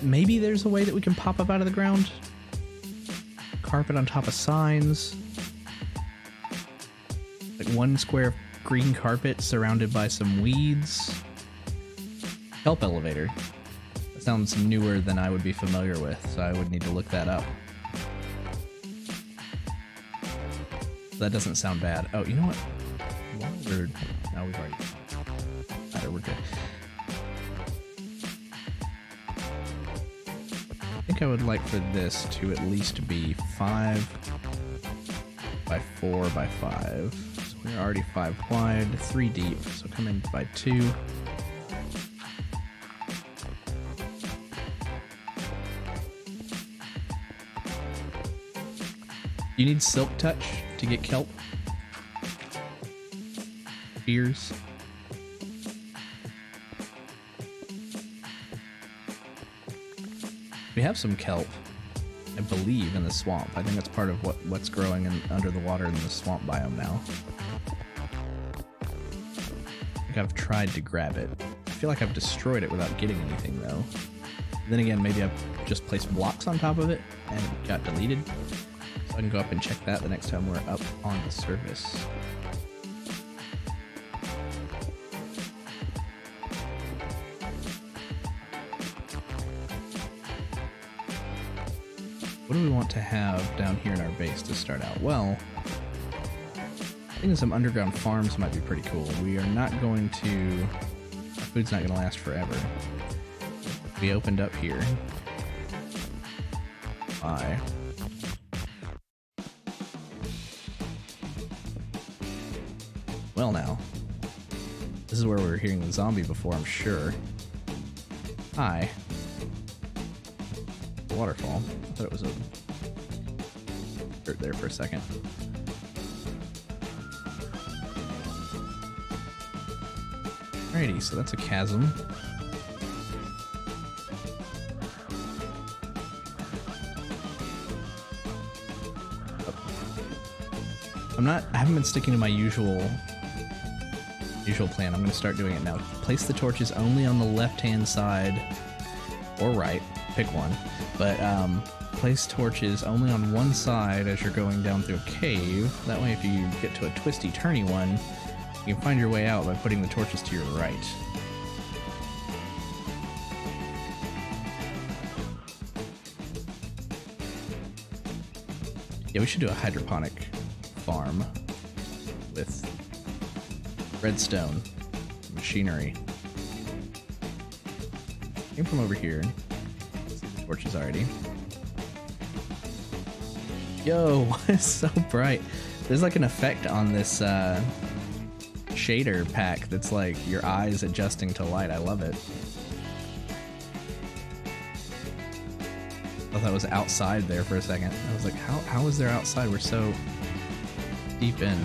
Maybe there's a way that we can pop up out of the ground. Carpet on top of signs. Like 1 square green carpet surrounded by some weeds. Kelp elevator. That sounds newer than I would be familiar with, so I would need to look that up. That doesn't sound bad. Oh, you know what? No, we've already... Alright, we're good. I think I would like for this to at least be 5 by 4 by 5. So we're already 5 wide, 3 deep, so come in by 2. You need silk touch to get kelp. Spears. We have some kelp, I believe, in the swamp. I think that's part of what's growing under the water in the swamp biome now. I think I've tried to grab it. I feel like I've destroyed it without getting anything, though. Then again, maybe I've just placed blocks on top of it and it got deleted. So I can go up and check that the next time we're up on the surface. What do we want to have down here in our base to start out? Well, I think some underground farms might be pretty cool. We are not going to... Our food's not going to last forever. We opened up here. Why? Well now. This is where we were hearing the zombie before, I'm sure. Hi. Waterfall. I thought it was a dirt there for a second. Alrighty, so that's a chasm. I haven't been sticking to my usual plan. I'm going to start doing it now. Place the torches only on the left-hand side or right, pick one. But place torches only on one side as you're going down through a cave. That way if you get to a twisty turny one, you can find your way out by putting the torches to your right. Yeah, we should do a hydroponic farm with redstone machinery. Came from over here. See the torches already. Yo, it's so bright. There's like an effect on this shader pack that's like your eyes adjusting to light. I love it. I thought that was outside there for a second. I was like, how is there outside? We're so deep in.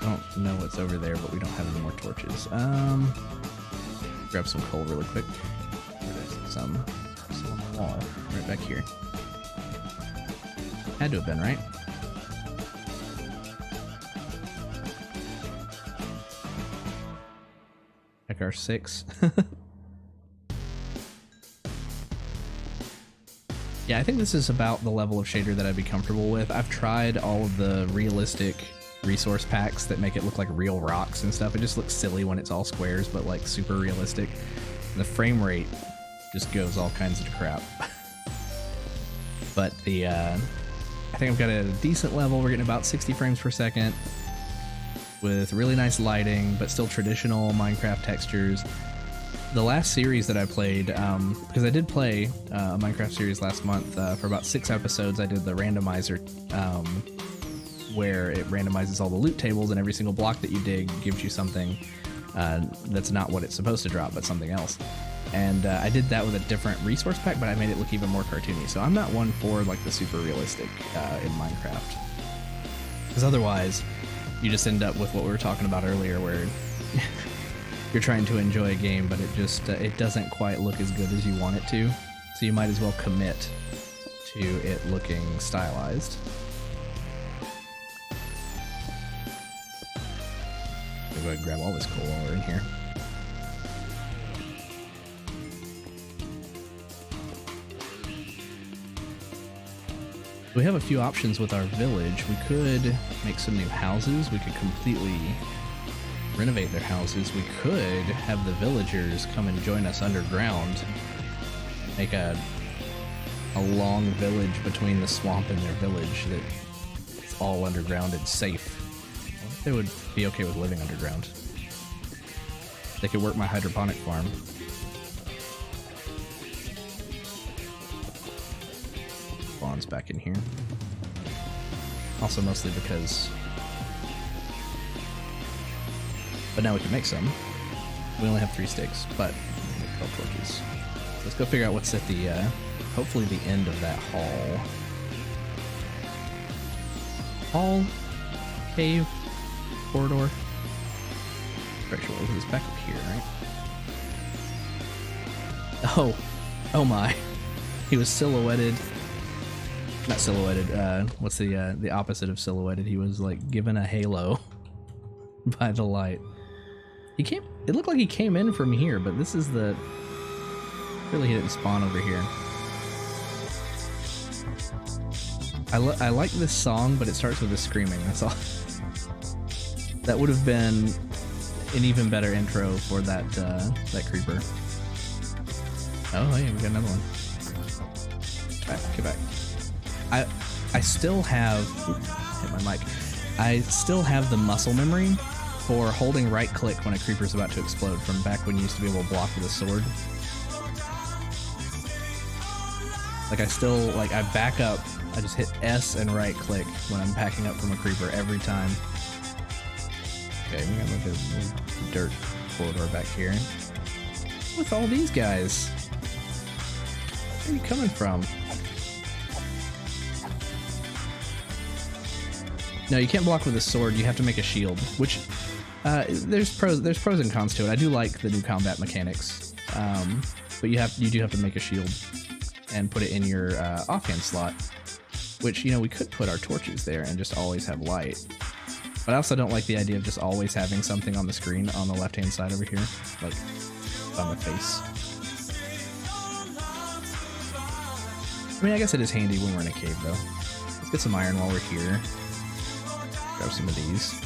I don't know what's over there, but we don't have any more torches. Grab some coal really quick. There's some on the wall right back here. Had to have been, right? Like our 6. Yeah, I think this is about the level of shader that I'd be comfortable with. I've tried all of the realistic resource packs that make it look like real rocks and stuff. It just looks silly when it's all squares, but like super realistic. And the frame rate just goes all kinds of crap. But the, I think I've got it at a decent level. We're getting about 60 frames per second with really nice lighting, but still traditional Minecraft textures. The last series that I played, because I did play a Minecraft series last month, for about 6 episodes I did the randomizer, where it randomizes all the loot tables, and every single block that you dig gives you something that's not what it's supposed to drop, but something else. And I did that with a different resource pack, but I made it look even more cartoony. So I'm not one for like the super realistic in Minecraft, because otherwise you just end up with what we were talking about earlier, where you're trying to enjoy a game, but it just it doesn't quite look as good as you want it to. So you might as well commit to it looking stylized. I'll go ahead and grab all this coal while we're in here. We have a few options with our village. We could make some new houses. We could completely renovate their houses. We could have the villagers come and join us underground. Make a long village between the swamp and their village that it's all underground and safe. I wonder if they would be okay with living underground. They could work my hydroponic farm. Spawn's back in here. Also mostly because... But now we can make some. We only have 3 sticks, but we can make 12 torches. So let's go figure out what's at the, hopefully the end of that hall. Hall? Cave? Corridor? Pretty sure it was back up here, right? Oh. Oh my. He was silhouetted. Not silhouetted, what's the opposite of silhouetted? He was like given a halo by the light. It looked like he came in from here, but this is the... Really, he didn't spawn over here. I like this song, but it starts with a screaming, that's all. That would have been an even better intro for that, that creeper. Oh, hey, we got another one. Get back. I still have... Hit my mic. I still have the muscle memory for holding right click when a creeper's about to explode from back when you used to be able to block with a sword. Like I still, like I back up, I just hit S and right click when I'm backing up from a creeper every time. Okay, we got like a little dirt corridor back here. With all these guys. Where are you coming from? No, you can't block with a sword, you have to make a shield, which there's pros and cons to it. I do like the new combat mechanics. But you do have to make a shield and put it in your offhand slot, which, you know, we could put our torches there and just always have light. But I also don't like the idea of just always having something on the screen on the left-hand side over here, like on the face. I mean, I guess it is handy when we're in a cave, though. Let's get some iron while we're here. Grab some of these.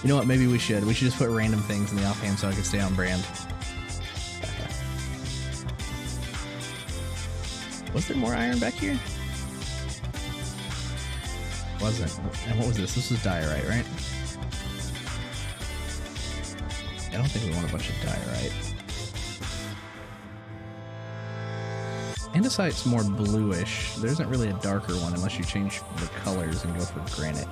You know what? Maybe we should. We should just put random things in the offhand so I can stay on brand. Was there more iron back here? Wasn't. And what was this? This was diorite, right? I don't think we want a bunch of diorite. Andesite's more bluish. There isn't really a darker one unless you change the colors and go for granite.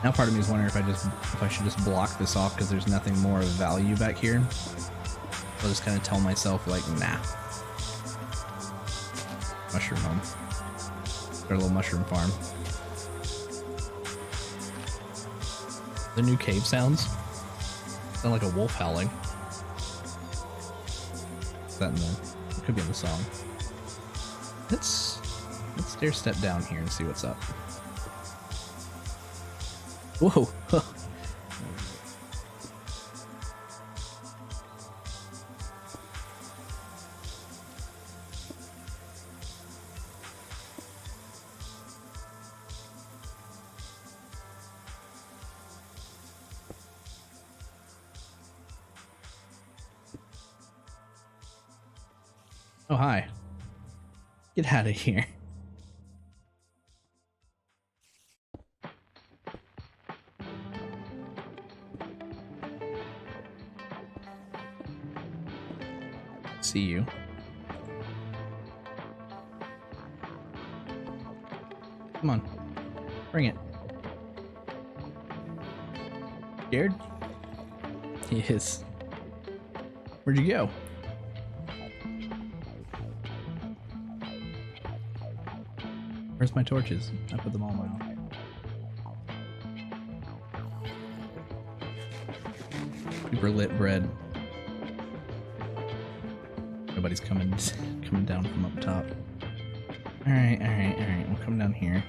Now part of me is wondering if I should just block this off because there's nothing more of value back here. I'll just kind of tell myself like, nah. Mushroom home. Got a little mushroom farm. The new cave sounds sound like a wolf howling. Is that in the? It could be in the song. Let's stair step down here and see what's up. Whoa. Oh, hi. Get out of here. See you. Come on. Bring it. Scared? He is. Where'd you go? Where's my torches? I put them all out. Super lit bread. Nobody's coming down from up top. Alright. I'm coming down here.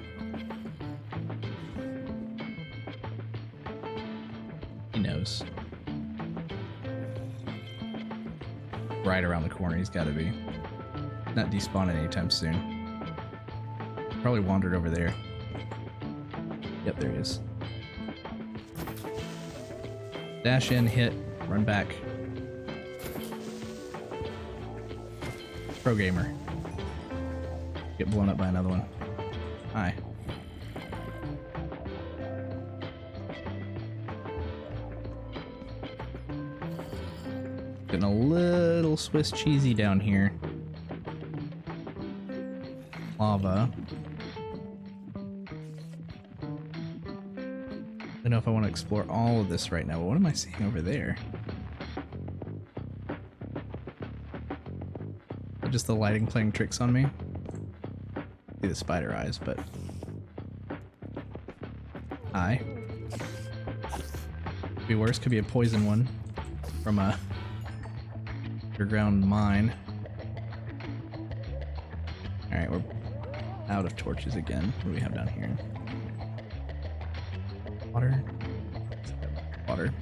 He knows. Right around the corner, he's gotta be. Not despawning anytime soon. Probably wandered over there. Yep, there he is. Dash in, hit, run back. Pro gamer. Get blown up by another one. Hi. Getting a little Swiss cheesy down here. Lava. I don't know if I want to explore all of this right now, but what am I seeing over there? Is it just the lighting playing tricks on me? See the spider eyes, but... Hi. Could be worse, could be a poison one from a underground mine. Alright, we're out of torches again. What do we have down here? Water. Water.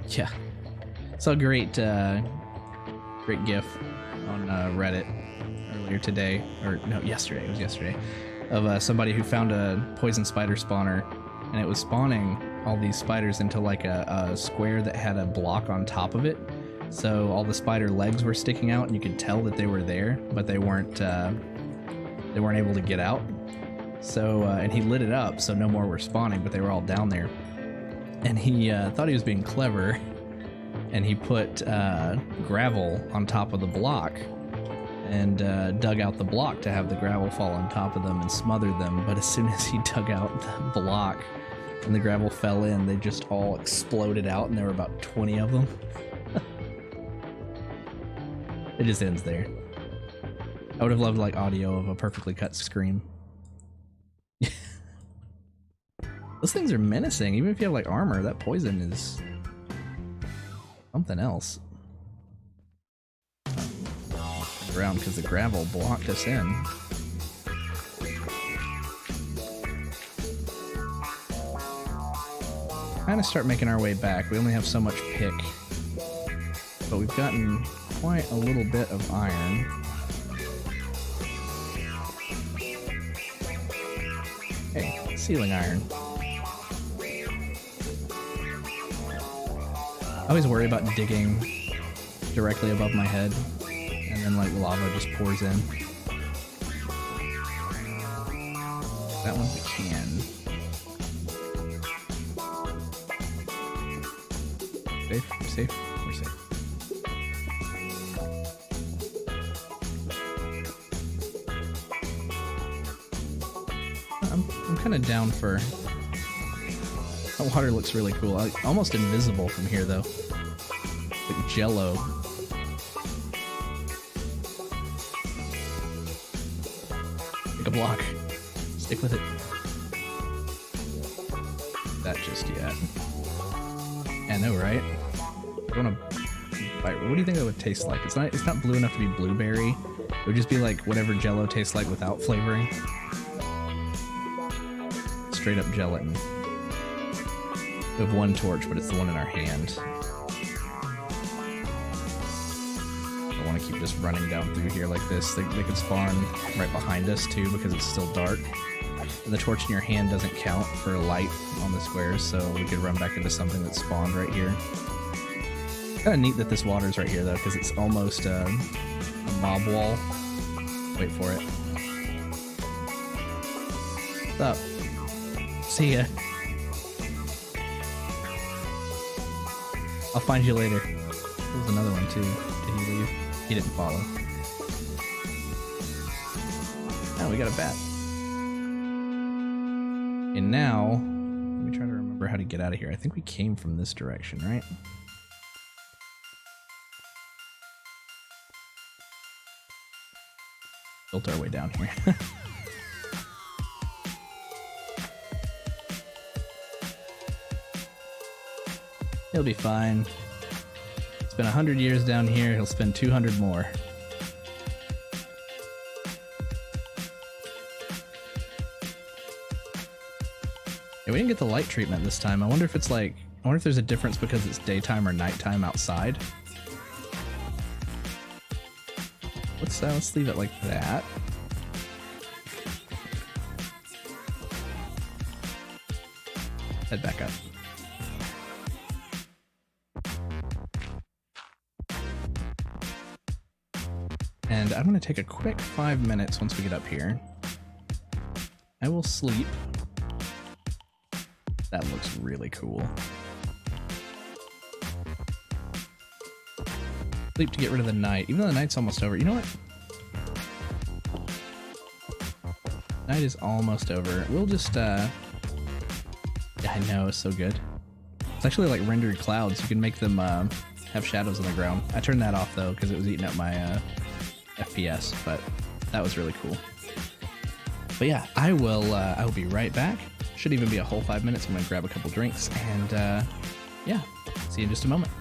Yeah. Saw a great GIF on Reddit earlier today, or no, yesterday. It was yesterday, of somebody who found a poison spider spawner, and it was spawning all these spiders into like a square that had a block on top of it. So all the spider legs were sticking out, and you could tell that they were there, but they weren't able to get out. So and he lit it up, so no more were spawning, but they were all down there. and he thought he was being clever, and he put gravel on top of the block and dug out the block to have the gravel fall on top of them and smother them. But as soon as he dug out the block and the gravel fell in, they just all exploded out, and there were about 20 of them. It just ends there. I would have loved like audio of a perfectly cut scream. Those things are menacing. Even if you have like armor, that poison is something else. Around because the gravel blocked us in. Kind of start making our way back. We only have so much pick, but we've gotten quite a little bit of iron. Hey, ceiling iron. I always worry about digging directly above my head, and then like lava just pours in. That one we can. Safe? We're safe? We're safe. I'm kind of down for... That water looks really cool. Almost invisible from here, though. Like jello. Pick a block. Stick with it. That just yet. I know, right? I want to bite. What do you think that would taste like? It's not blue enough to be blueberry. It would just be like whatever jello tastes like without flavoring. Straight up gelatin. We have one torch, but it's the one in our hand. I want to keep just running down through here like this. They could spawn right behind us too because it's still dark. And the torch in your hand doesn't count for light on the squares, so we could run back into something that spawned right here. Kind of neat that this water's right here though, because it's almost a mob wall. Wait for it. What's up? See ya. I'll find you later. There's another one too. Did he leave? He didn't follow. Oh, we got a bat. And now, let me try to remember how to get out of here. I think we came from this direction, right? Built our way down here. He'll be fine. Spent 100 years down here, he'll spend 200 more. Yeah, we didn't get the light treatment this time. I wonder if it's like, I wonder if there's a difference because it's daytime or nighttime outside. Let's leave it like that. Head back up. And I'm going to take a quick 5 minutes once we get up here. I will sleep. That looks really cool. Sleep to get rid of the night, even though the night's almost over. You know what? Night is almost over. We'll just, yeah, I know, it's so good. It's actually like rendered clouds. You can make them have shadows on the ground. I turned that off though because it was eating up my FPS, but that was really cool. But yeah, I will be right back. Should even be a whole 5 minutes. I'm gonna grab a couple drinks and yeah, see you in just a moment.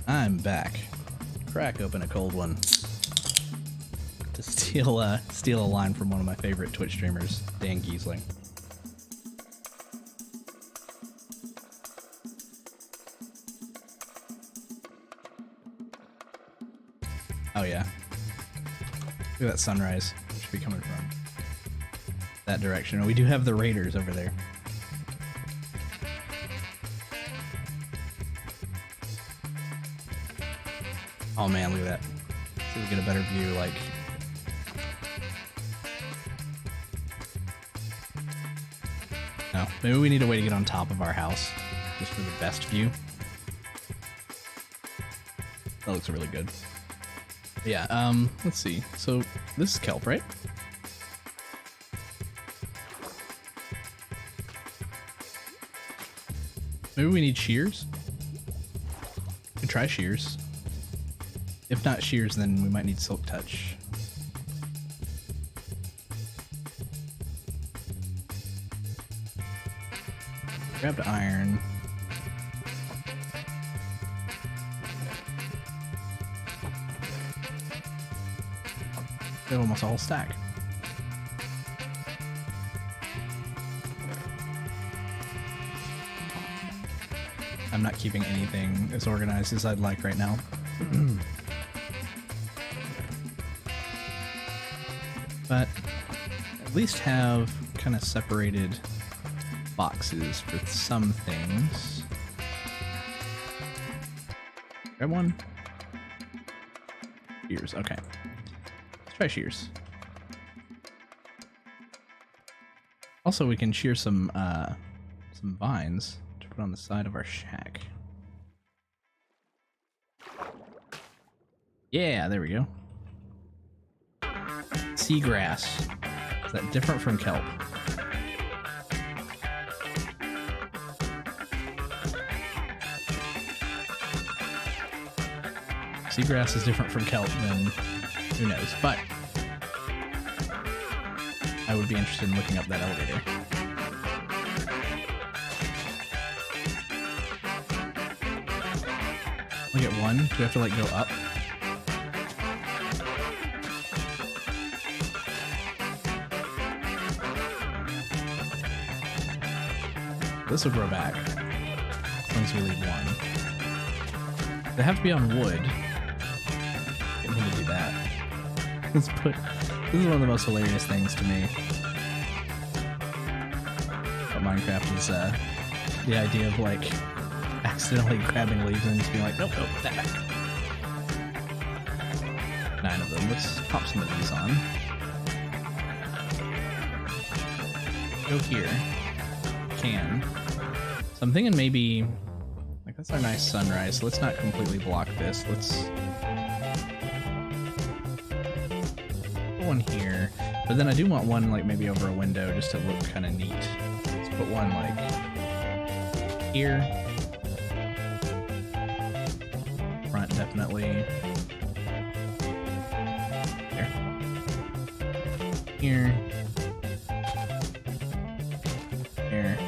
I'm back. Crack open a cold one. To steal a line from one of my favorite Twitch streamers, Dan Giesling. Oh yeah. Look at that sunrise. It should be coming from that direction. And we do have the Raiders over there. Oh man, look at that. See if we get a better view, like... No, maybe we need a way to get on top of our house, just for the best view. That looks really good. Yeah, let's see. So, this is kelp, right? Maybe we need shears? We can try shears. If not shears, then we might need silk touch. Grabbed iron. We have almost a whole stack. I'm not keeping anything as organized as I'd like right now. But at least have kind of separated boxes for some things. Grab one. Shears, okay. Let's try shears. Also, we can shear some vines to put on the side of our shack. Yeah, there we go. Seagrass. Is that different from kelp? Seagrass is different from kelp, then who knows? But I would be interested in looking up that elevator. We get one. Do we have to like go up? This will grow back once we leave one. They have to be on wood. Get me to do that. This is one of the most hilarious things to me about Minecraft is the idea of like accidentally grabbing leaves and just being like, nope, nope, that back. 9 of them. Let's pop some of these on. Go here. Can. So I'm thinking maybe, like, that's our nice sunrise, so let's not completely block this. Let's put one here, but then I do want one like maybe over a window just to look kind of neat. Let's put one like here. Front definitely. There. Here. Here.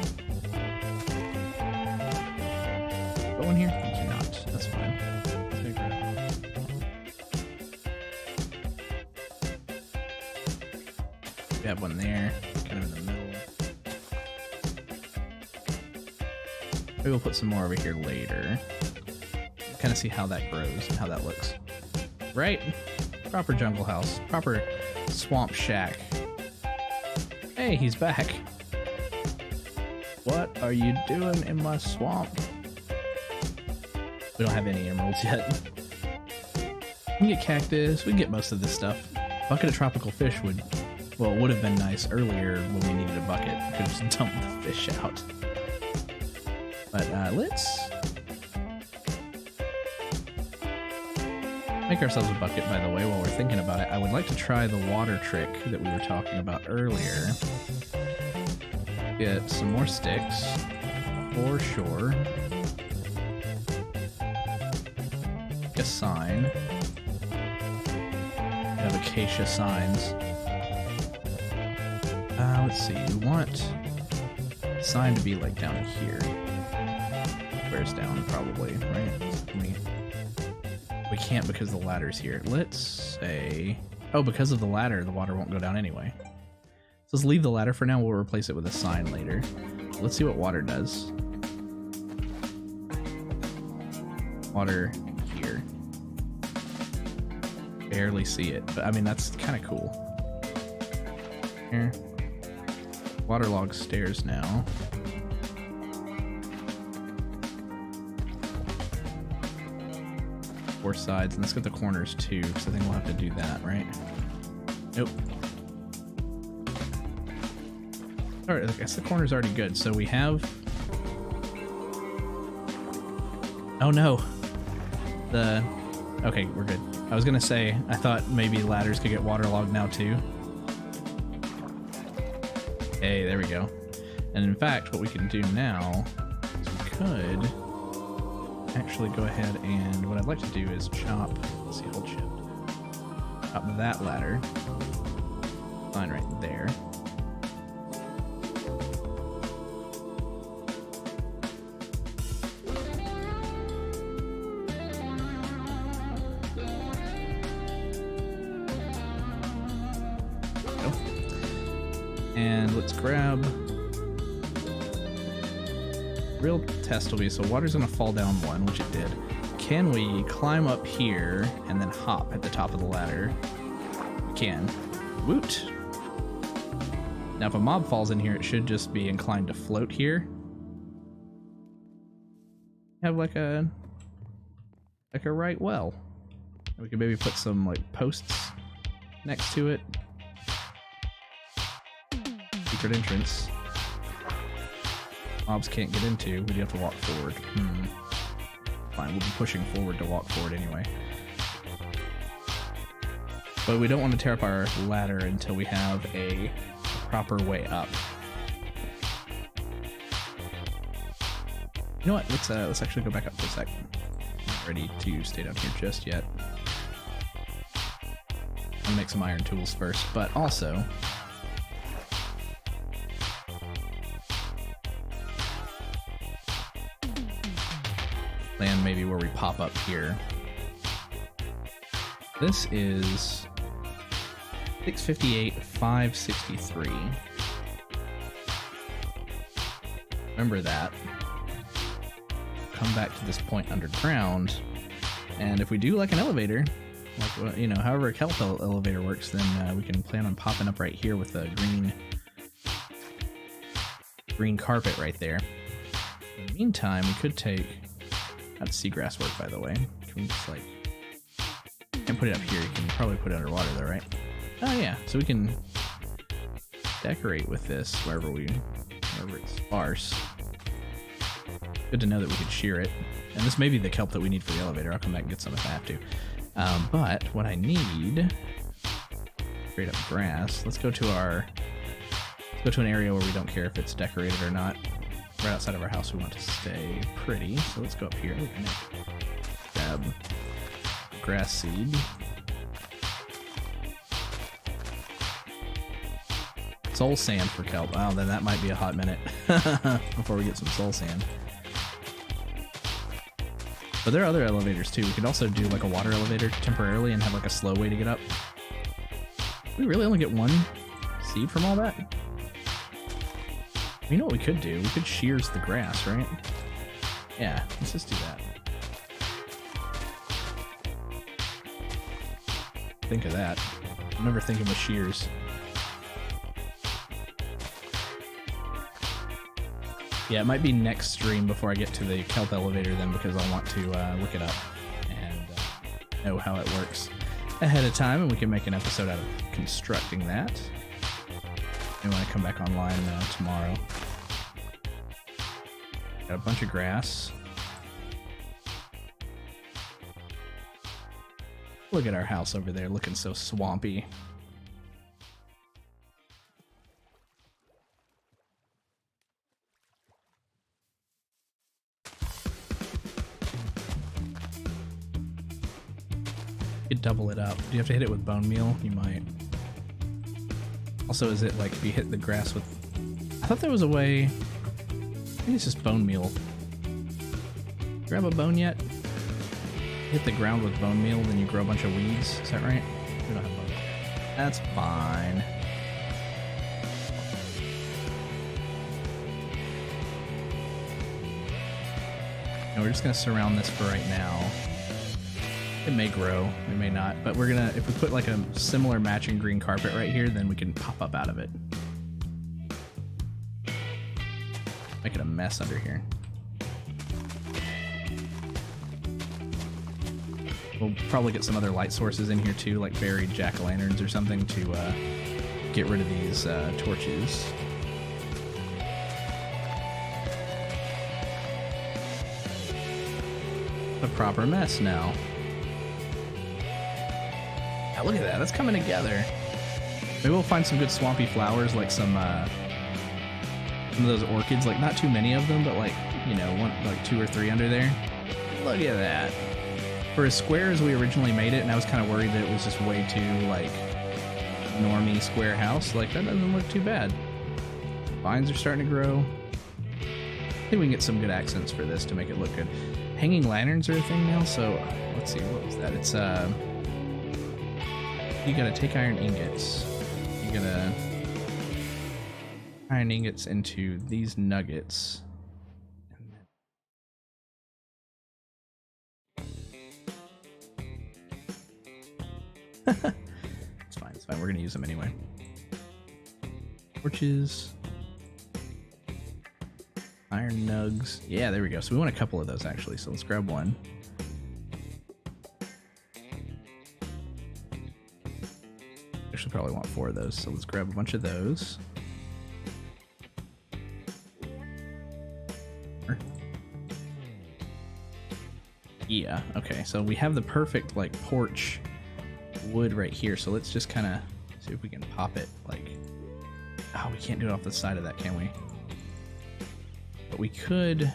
Put one here? I cannot. That's fine. We have one there, kind of in the middle. Maybe we'll put some more over here later. Kind of see how that grows and how that looks. Right? Proper jungle house. Proper swamp shack. Hey, he's back. What are you doing in my swamp? We don't have any emeralds yet. We can get cactus. We can get most of this stuff. Bucket of tropical fish would... Well, it would have been nice earlier when we needed a bucket. We could just dump the fish out. But let's make ourselves a bucket, by the way, while we're thinking about it. I would like to try the water trick that we were talking about earlier. Get some more sticks, for sure. A sign. We have acacia signs. Let's see, we want the sign to be like down here. Where's down, probably, right? Can we We can't because the ladder's here. Let's say... Oh, because of the ladder, the water won't go down anyway. So let's leave the ladder for now. We'll replace it with a sign later. Let's see what water does. Water here. Barely see it, but I mean, that's kind of cool. Here. Waterlogged stairs now. Four sides, and let's get the corners too, because I think we'll have to do that, right? Nope. Alright, I guess the corner's already good, so we have... Oh no! Okay, we're good. I was gonna say, I thought maybe ladders could get waterlogged now too. Hey, there we go. And in fact, what we can do now is we could actually go ahead and what I'd like to do is chop, let's see, hold shift. Chop that ladder. Line right there. And let's grab... Real test will be, so water's gonna fall down one, which it did. Can we climb up here and then hop at the top of the ladder? We can. Woot! Now if a mob falls in here, it should just be inclined to float here. Have like a right well. We could maybe put some like posts next to it. Secret entrance. Mobs can't get into, we do have to walk forward. Fine, we'll be pushing forward to walk forward anyway. But we don't want to tear up our ladder until we have a proper way up. You know what? Let's actually go back up for a second. Not ready to stay down here just yet. I'll make some iron tools first, but also land maybe where we pop up here. This is 658, 563. Remember that. Come back to this point underground, and if we do like an elevator, like, you know, however a kelp elevator works, then we can plan on popping up right here with a green carpet right there. In the meantime, we could take... How'd seagrass work, by the way? Can we just, like... Can't put it up here. You can probably put it underwater, though, right? Oh, yeah. So we can decorate with this wherever it's sparse. Good to know that we could shear it. And this may be the kelp that we need for the elevator. I'll come back and get some if I have to. But what I need... Straight up grass. Let's go to an area where we don't care if it's decorated or not. Right outside of our house, we want to stay pretty, so let's go up here. We're gonna grab grass seed. Soul sand for kelp. Wow, then that might be a hot minute before we get some soul sand. But there are other elevators too. We could also do like a water elevator temporarily and have like a slow way to get up. We really only get one seed from all that? You know what we could do? We could shears the grass, right? Yeah, let's just do that. Think of that. I'm never thinking with shears. Yeah, it might be next stream before I get to the kelp elevator then, because I want to look it up and know how it works ahead of time, and we can make an episode out of constructing that. And when I come back online tomorrow. Got a bunch of grass. Look at our house over there looking so swampy. You could double it up. Do you have to hit it with bone meal? You might. Also, is it like if you hit the grass with... I thought there was a way... I think it's just bone meal. Grab a bone yet? Hit the ground with bone meal, then you grow a bunch of weeds. Is that right? We don't have bone meal. That's fine. And we're just gonna surround this for right now. It may grow, it may not, but we're gonna, if we put like a similar matching green carpet right here, then we can pop up out of it. Make it a mess under here. We'll probably get some other light sources in here too, like buried jack-o'-lanterns or something to get rid of these torches. A proper mess now. Yeah, look at that, that's coming together. Maybe we'll find some good swampy flowers, like some of those orchids, like not too many of them, but like, you know, like 2 or 3 under there. Look at that. For as square as we originally made it, and I was kind of worried that it was just way too, like, normie square house, like, that doesn't look too bad. Vines are starting to grow. I think we can get some good accents for this to make it look good. Hanging lanterns are a thing now, so let's see, what was that? It's, you gotta take iron ingots. You gotta iron ingots into these nuggets. It's fine, it's fine. We're gonna use them anyway. Torches. Iron nugs. Yeah, there we go. So we want a couple of those actually, so let's grab one. Actually probably want 4 of those, so let's grab a bunch of those. Yeah, okay, so we have the perfect like porch wood right here, so let's just kind of see if we can pop it like, oh, we can't do it off the side of that, can we? But we could.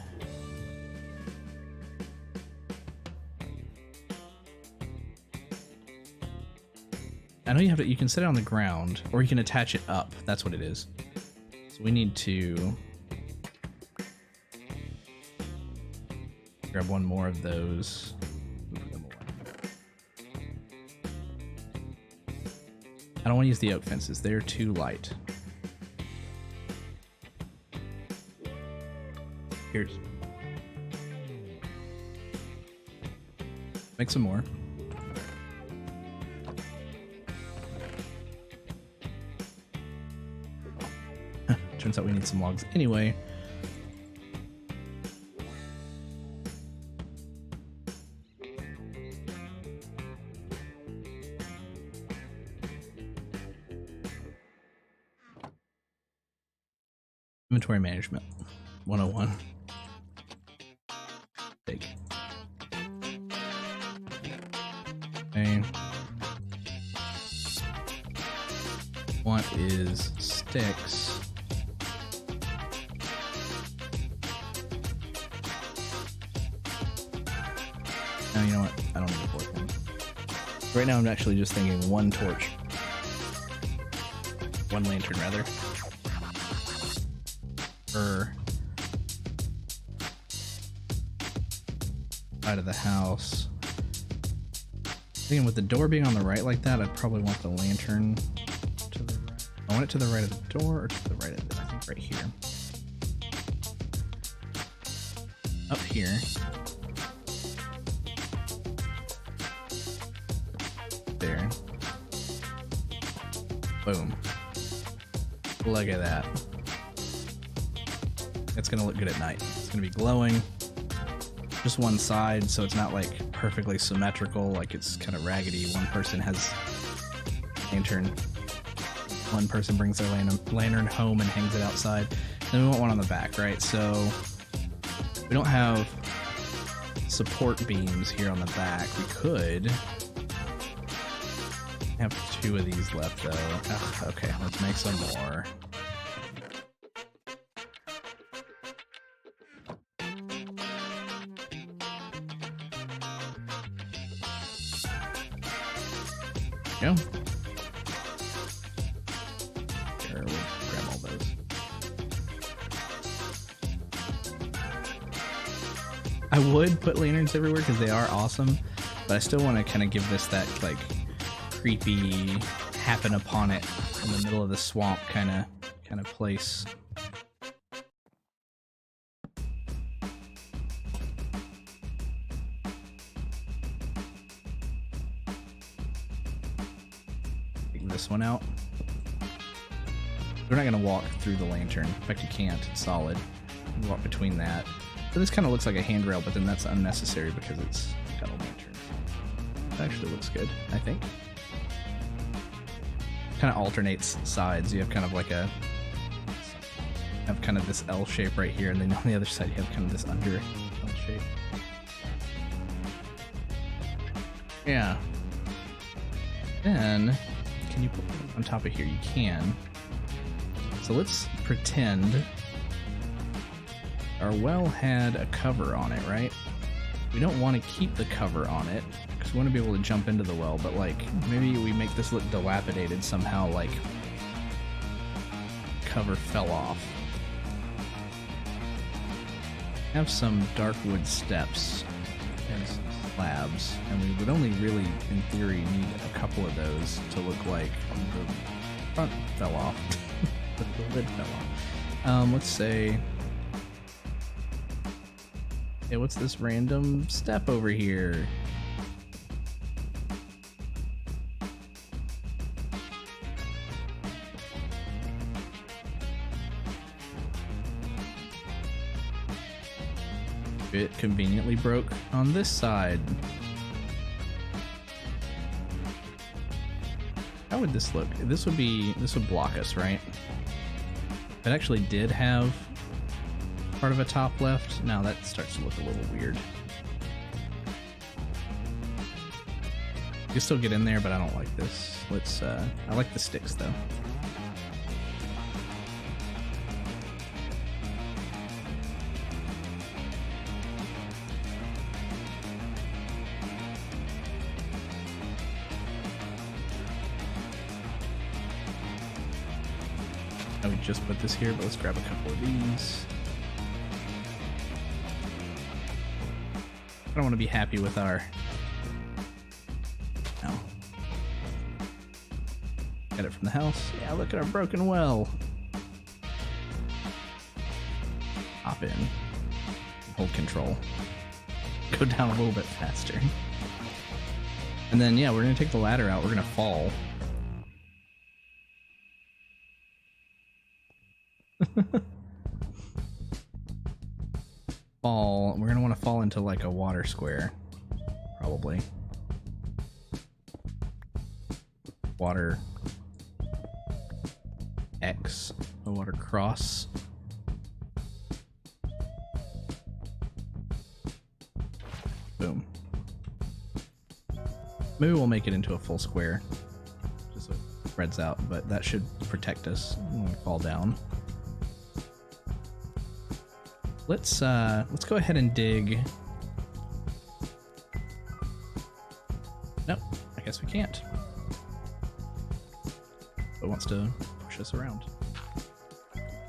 I know you have to, you can set it on the ground or you can attach it up. That's what it is. So we need to grab one more of those. I don't want to use the oak fences. They're too light. Here's. Make some more. Turns out we need some logs anyway. Inventory management 101. Take. Okay. What is sticks? No, you know what? I don't need a fourth one. Right now I'm actually just thinking one torch. One lantern, rather. Per side of the house. Thinking with the door being on the right like that, I'd probably want the lantern to the right. I want it to the right of the door or to the right of it? I think right here. Up here. There. Boom. Look at that. It's gonna look good at night. It's gonna be glowing. Just one side, so it's not like perfectly symmetrical, like it's kind of raggedy. One person has a lantern. One person brings their lantern home and hangs it outside. Then we want one on the back, right? So we don't have support beams here on the back. We could have 2 of these left though. Ugh, okay, let's make some more. Go. Here, we'll grab all those. I would put lanterns everywhere because they are awesome, but I still want to kind of give this that like creepy happen upon it in the middle of the swamp kind of place. Take this one out. We're not going to walk through the lantern. In fact, you can't. It's solid. You walk between that. So this kind of looks like a handrail, but then that's unnecessary because it's got a lantern. That actually looks good, I think. Kind of alternates sides. You have kind of like a... have kind of this L shape right here, and then on the other side you have kind of this under L shape. Yeah. Then, can you put it on top of here? You can. So let's pretend our well had a cover on it, right? We don't want to keep the cover on it because we want to be able to jump into the well, but like maybe we make this look dilapidated somehow, like cover fell off. Have some dark wood steps and some slabs, and we would only really, in theory, need a couple of those to look like the front fell off. The lid fell off. Let's say... hey, what's this random step over here? It conveniently broke on this side. How would this look? This would block us, right? If it actually did have part of a top left, now that starts to look a little weird. You can still get in there, but I don't like this. Let's, I like the sticks though. I would just put this here, but let's grab a couple of these. I don't want to be happy with our... no. Get it from the house. Yeah, look at our broken well. Hop in. Hold control. Go down a little bit faster. And then, yeah, we're going to take the ladder out. We're going to fall. Fall. We're gonna want to fall into like a water square, probably. Water X, a water cross. Boom. Maybe we'll make it into a full square, just so it spreads out, but that should protect us when we fall down. Let's go ahead and dig. Nope, I guess we can't. It wants to push us around.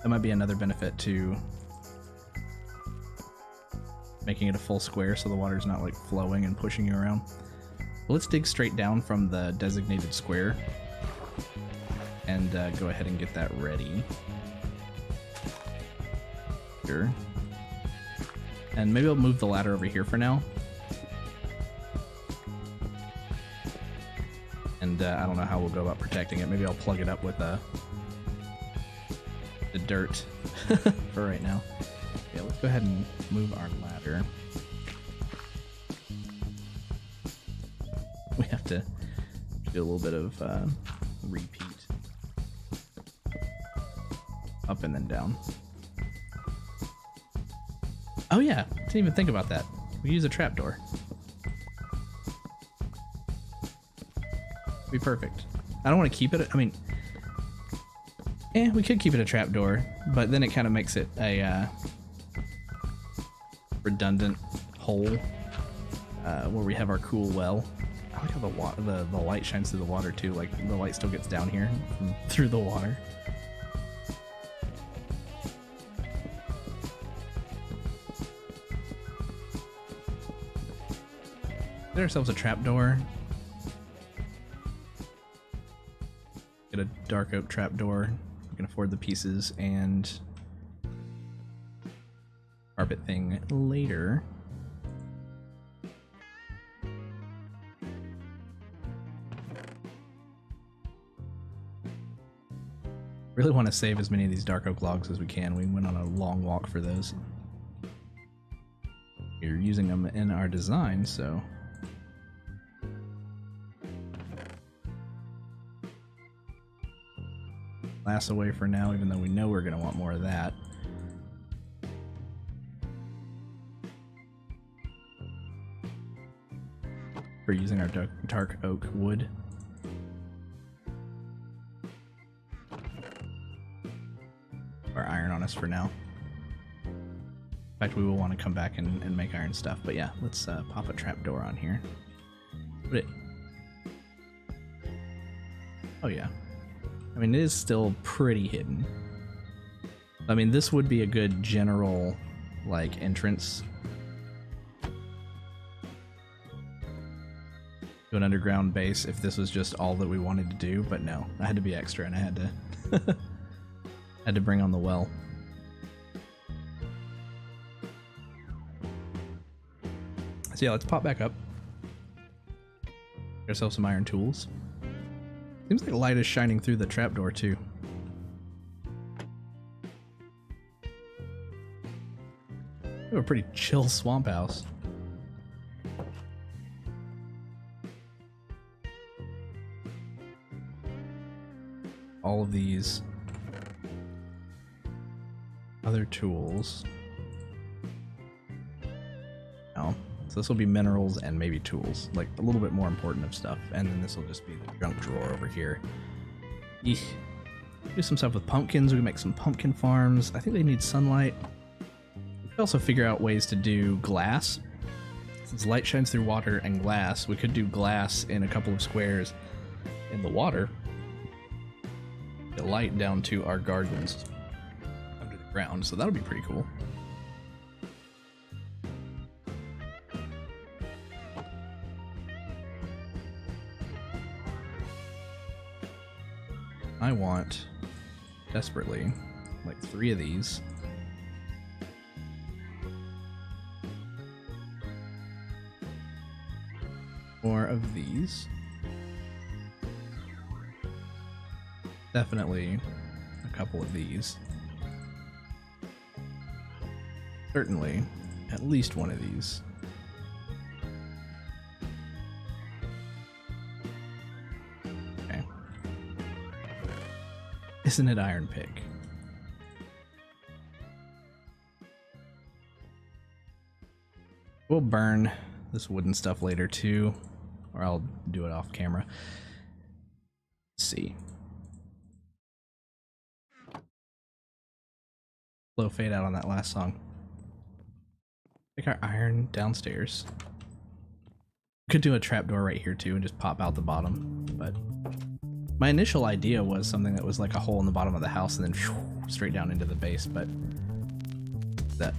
That might be another benefit to making it a full square so the water's not like flowing and pushing you around. But let's dig straight down from the designated square and go ahead and get that ready. Sure. And maybe I'll move the ladder over here for now. And I don't know how we'll go about protecting it. Maybe I'll plug it up with the dirt for right now. Yeah, let's go ahead and move our ladder. We have to do a little bit of repeat. Up and then down. Oh yeah, didn't even think about that. We use a trapdoor. Be perfect. I don't want to keep it. I mean, we could keep it a trapdoor, but then it kind of makes it a redundant hole where we have our cool well. I like how the light shines through the water too. Like the light still gets down here through the water. Get ourselves a trapdoor. Get a dark oak trapdoor. We can afford the pieces and carpet thing later. Really want to save as many of these dark oak logs as we can. We went on a long walk for those. We're using them in our design, so lasso away for now, even though we know we're going to want more of that. We're using our dark oak wood. Our iron on us for now. In fact, we will want to come back and make iron stuff. But yeah, let's pop a trapdoor on here. Put it. Oh yeah. I mean, it is still pretty hidden. I mean, this would be a good general, like, entrance to an underground base if this was just all that we wanted to do. But no, I had to be extra, and I had to had to bring on the well. So yeah, let's pop back up. Get ourselves some iron tools. Seems like light is shining through the trapdoor too. We have a pretty chill swamp house. All of these other tools. Oh, so this will be minerals and maybe tools, like a little bit more important of stuff. And then this will just be the junk drawer over here. Eesh. Do some stuff with pumpkins. We can make some pumpkin farms. I think they need sunlight. We could also figure out ways to do glass. Since light shines through water and glass, we could do glass in a couple of squares in the water. Get light down to our gardens under the ground, so that'll be pretty cool. I want, desperately, like 3 of these. More of these. Definitely a couple of these. Certainly at least one of these. Okay. Isn't it iron pick? We'll burn this wooden stuff later too, or I'll do it off camera. Let's see. Slow fade out on that last song. Take our iron downstairs. Could do a trapdoor right here too and just pop out the bottom, but my initial idea was something that was like a hole in the bottom of the house and then straight down into the base, but that,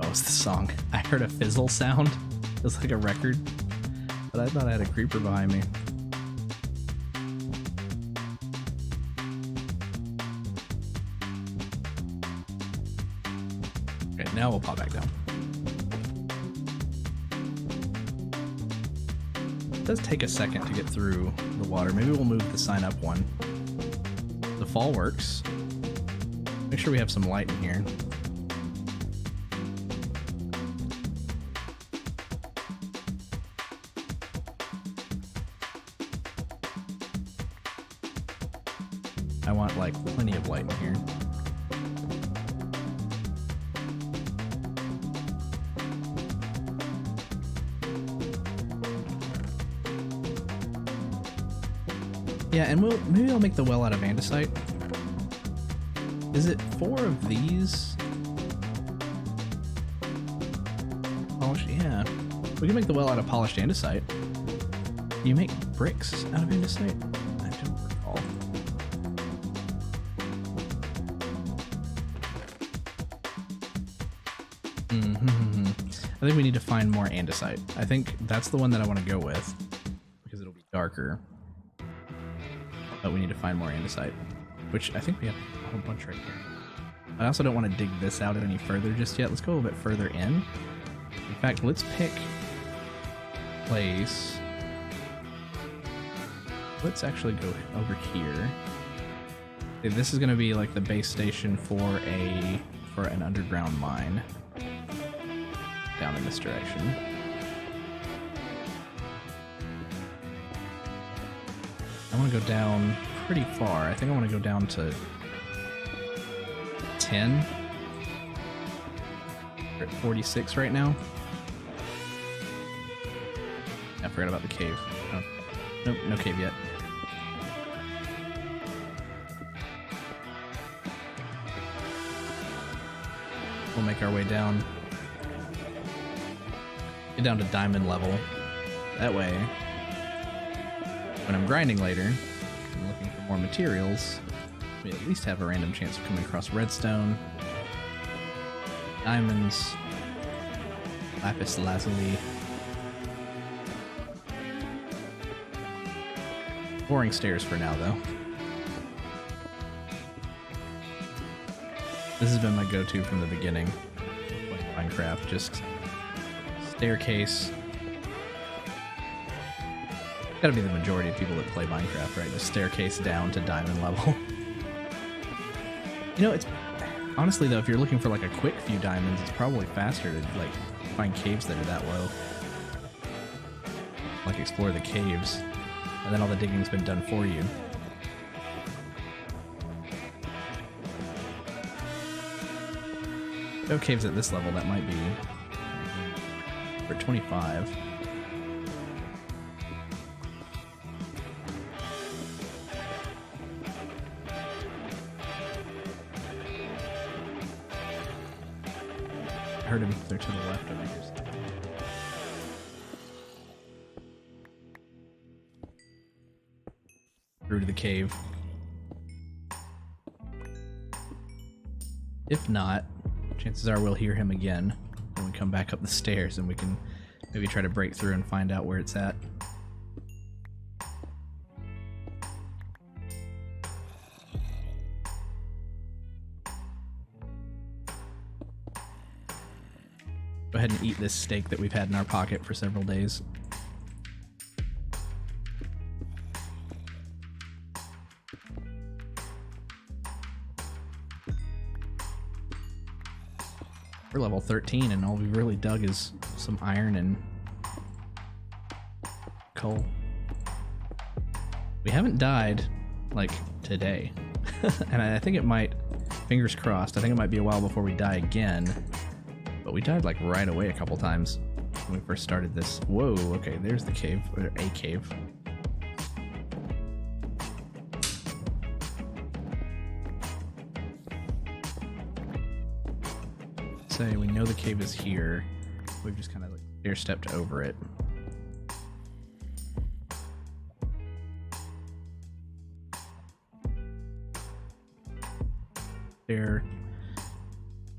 oh, it's the song. I heard a fizzle sound. It was like a record, but I thought I had a creeper behind me. Okay, now we'll pop back down. It does take a second to get through the water. Maybe we'll move the sign up one. The fall works. Make sure we have some light in here. I want like plenty of light in here. Yeah, and maybe I'll make the well out of andesite. Is it 4 of these? Polished, yeah. We can make the well out of polished andesite. Do you make bricks out of andesite? I don't recall. I I think we need to find more andesite. I think that's the one that I want to go with because it'll be darker. But we need to find more andesite, which I think we have a whole bunch right here. I also don't want to dig this out any further just yet. Let's go a little bit further in. In fact, let's pick a place. Let's actually go over here. Okay, this is going to be like the base station for an underground mine. Down in this direction. I want to go down pretty far. I think I want to go down to 10. We're at 46 right now. I forgot about the cave. Oh. Nope, no cave yet. We'll make our way down. Get down to diamond level. That way, when I'm grinding later, and looking for more materials, we at least have a random chance of coming across redstone, diamonds, lapis lazuli. Boring stairs for now, though. This has been my go-to from the beginning of playing Minecraft, just staircase. Gotta be the majority of people that play Minecraft, right? Just staircase down to diamond level. You know, it's honestly though, if you're looking for like a quick few diamonds, it's probably faster to like find caves that are that low. Like explore the caves, and then all the digging's been done for you. No caves at this level, that might be for 25. I heard him. They're to the left over here. Through to the cave. If not, chances are we'll hear him again when we come back up the stairs, and we can maybe try to break through and find out where it's at. Go ahead and eat this steak that we've had in our pocket for several days. We're level 13 and all we've really dug is some iron and coal. We haven't died, like, today. And I think it might, fingers crossed, I think it might be a while before we die again. But we died, like, right away a couple times when we first started this. Whoa, okay, there's the cave, or a cave. Say we know the cave is here. We've just kind of like air stepped over it. Air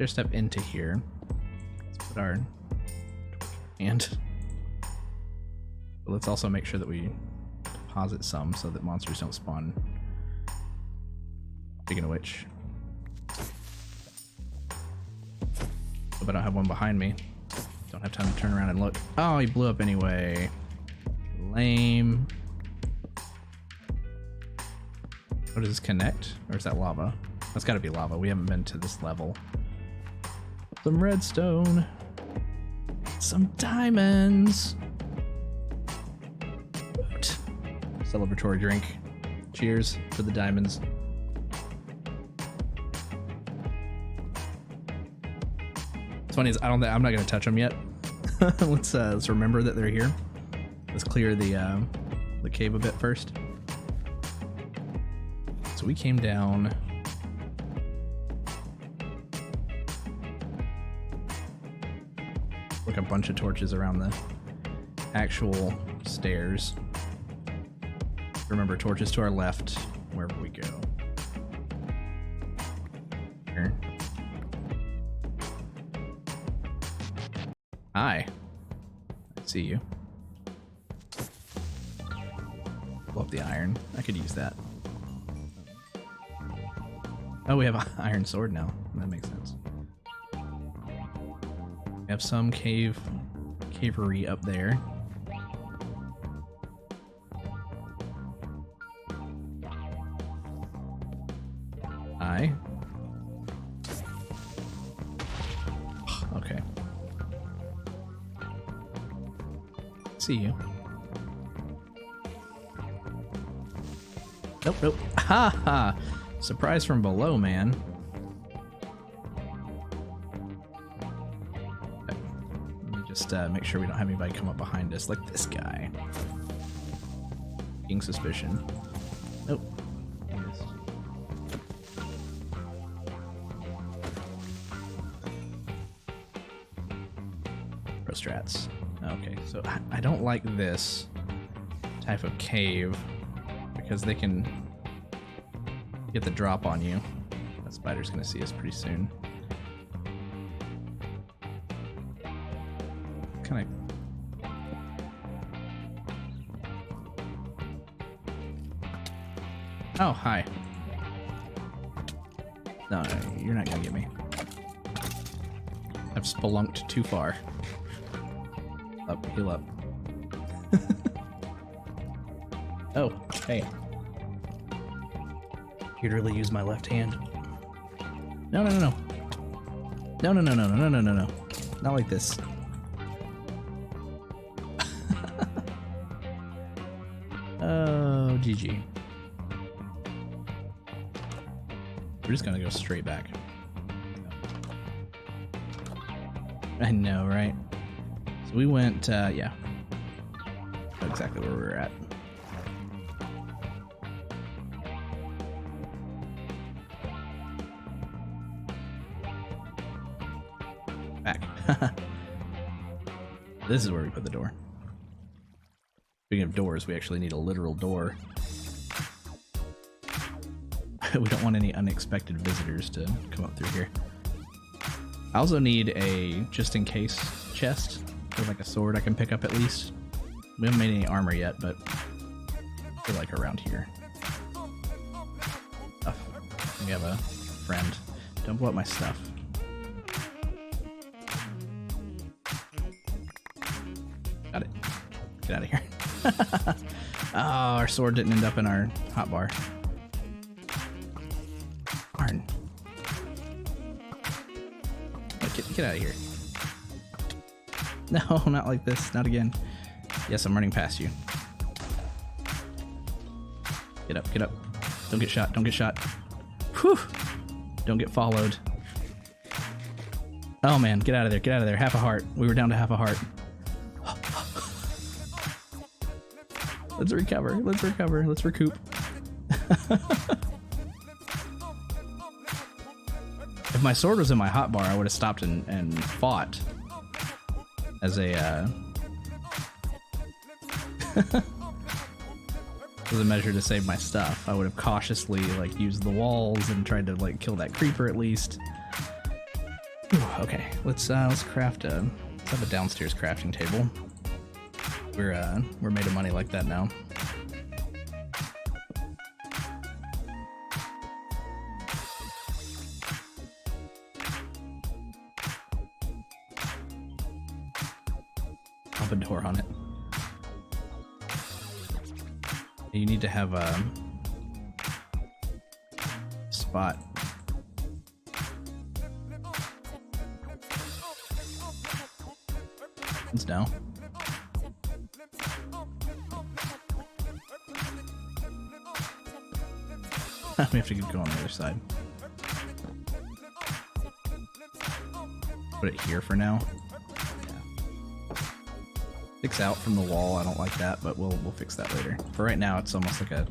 step into here. Let's put our hand. But let's also make sure that we deposit some so that monsters don't spawn. Speaking of which, but I don't have one behind me. Don't have time to turn around and look. Oh, he blew up anyway. Lame. Oh, does this connect? Or is that lava? That's gotta be lava. We haven't been to this level. Some redstone. Some diamonds. Celebratory drink. Cheers for the diamonds. Funny is I'm not gonna touch them yet. let's remember that they're here. Let's clear the cave a bit first. So we came down. Like a bunch of torches around the actual stairs. Remember, torches to our left wherever we go. Here. Hi. I see you. Blow up the iron. I could use that. Oh, we have an iron sword now. That makes sense. We have some cavery up there. Hi. Okay. See you. Nope, nope. Ha ha! Surprise from below, man. Okay. Let me just make sure we don't have anybody come up behind us like this guy. Taking suspicion. Nope. Pro strats. Okay, so I don't like this type of cave because they can get the drop on you. That spider's gonna see us pretty soon. Kind of. Oh, hi. No, you're not gonna get me. I've spelunked too far. Up, heal up. Oh, hey. You'd really use my left hand. No, no, no, no. No, no, no, no, no, no, no, no. Not like this. Oh, GG. We're just gonna go straight back. I know, right? So we went, yeah. Exactly where we were at. Back. This is where we put the door. Speaking of doors, we actually need a literal door. We don't want any unexpected visitors to come up through here. I also need a just-in-case chest with like a sword I can pick up at least. We haven't made any armor yet, but I feel like around here. Stuff. We have a friend. Don't blow up my stuff. Got it. Get out of here. Oh, our sword didn't end up in our hotbar. Darn. Get out of here. No, not like this. Not again. Yes, I'm running past you. Get up, get up. Don't get shot, don't get shot. Whew. Don't get followed. Oh man, get out of there, get out of there. Half a heart. We were down to half a heart. Let's recover, let's recover, let's recoup. If my sword was in my hotbar, I would have stopped and fought as a as a measure to save my stuff. I would have cautiously like used the walls and tried to like kill that creeper at least. Whew, okay, let's craft let's have a downstairs crafting table. We're made of money like that now. Pop a door on it. You need to have a spot. It's now. We have to go on the other side. Put it here for now. Yeah. Sticks out from the wall. I don't like that, but we'll fix that later. For right now, it's almost like a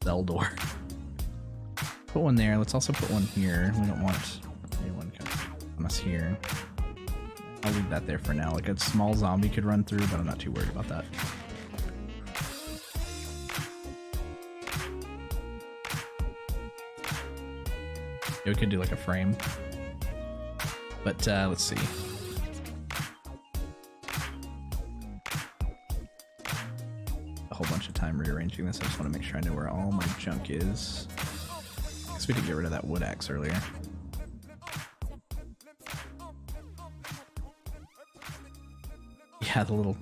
cell door. Put one there. Let's also put one here. We don't want anyone coming on us here. I'll leave that there for now. Like a small zombie could run through, but I'm not too worried about that. Yeah, we could do like a frame. But let's see. A whole bunch of time rearranging this. I just want to make sure I know where all my junk is. I guess we did get rid of that wood axe earlier. Yeah, the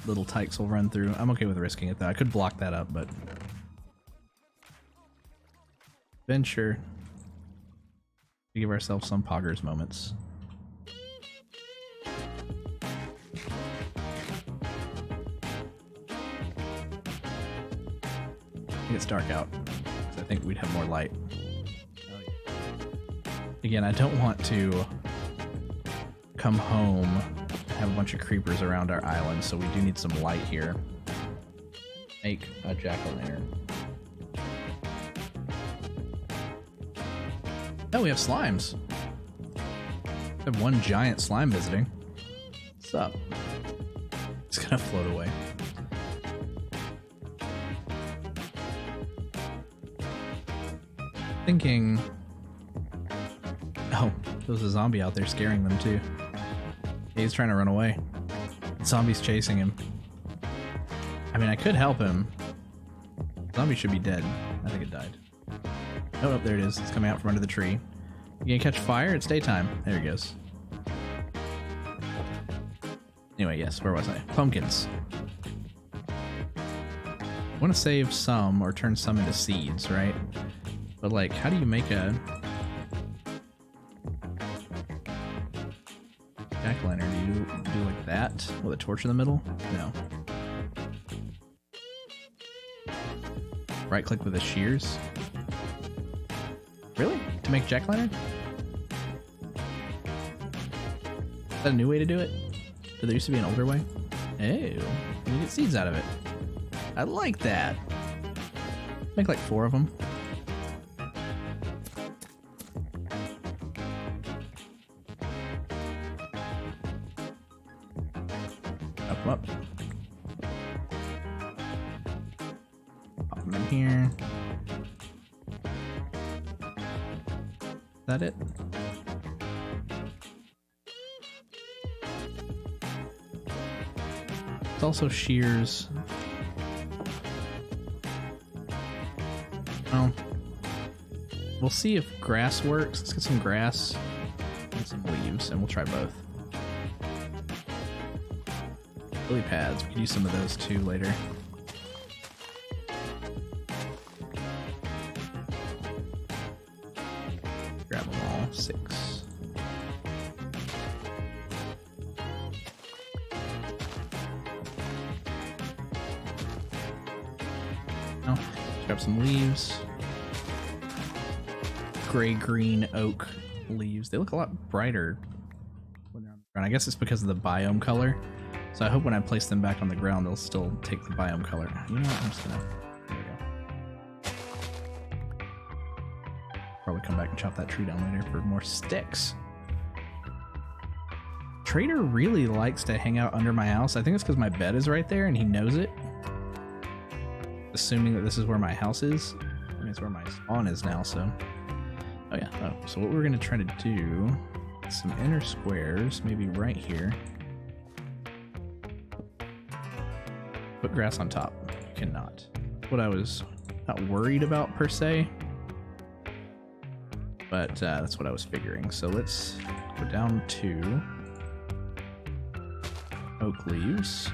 little tykes will run through. I'm okay with risking it though. I could block that up, but venture. We give ourselves some poggers moments. It's dark out, so I think we'd have more light. Again, I don't want to come home and have a bunch of creepers around our island, so we do need some light here. Make a jack-o'-lantern. Oh, we have slimes. We have one giant slime visiting. What's up? It's gonna float away. Thinking, oh, there's a zombie out there scaring them too. He's trying to run away. The zombie's chasing him. I mean, I could help him. The zombie should be dead. I think it died. Oh, there it is. It's coming out from under the tree. You gonna catch fire? It's daytime. There he goes. Anyway, yes, where was I? Pumpkins. I want to save some or turn some into seeds, right? But like, how do you make a jack-o'-lantern? Do you do like that with a torch in the middle? No. Right click with the shears. Really? To make jack-o'-lantern? Is that a new way to do it? Did there used to be an older way? Oh, you get seeds out of it. I like that. Make like 4 of them. Up. Pop them in here. Is that it? It's also shears. Well, we'll see if grass works. Let's get some grass and some leaves, and we'll try both. Lily pads, we could use some of those too later. Grab them all, 6. Oh, grab some leaves. Gray-green oak leaves. They look a lot brighter when they're on the ground. I guess it's because of the biome color. So I hope when I place them back on the ground, they'll still take the biome color. You know what? I'm just gonna... There we go. Probably come back and chop that tree down later for more sticks. Trader really likes to hang out under my house. I think it's because my bed is right there and he knows it. Assuming that this is where my house is. I mean, it's where my spawn is now, so... Oh yeah, oh. So what we're gonna try to do... Some inner squares, maybe right here. Put grass on top. You cannot. What I was not worried about per se, but that's what I was figuring. So let's go down to oak leaves.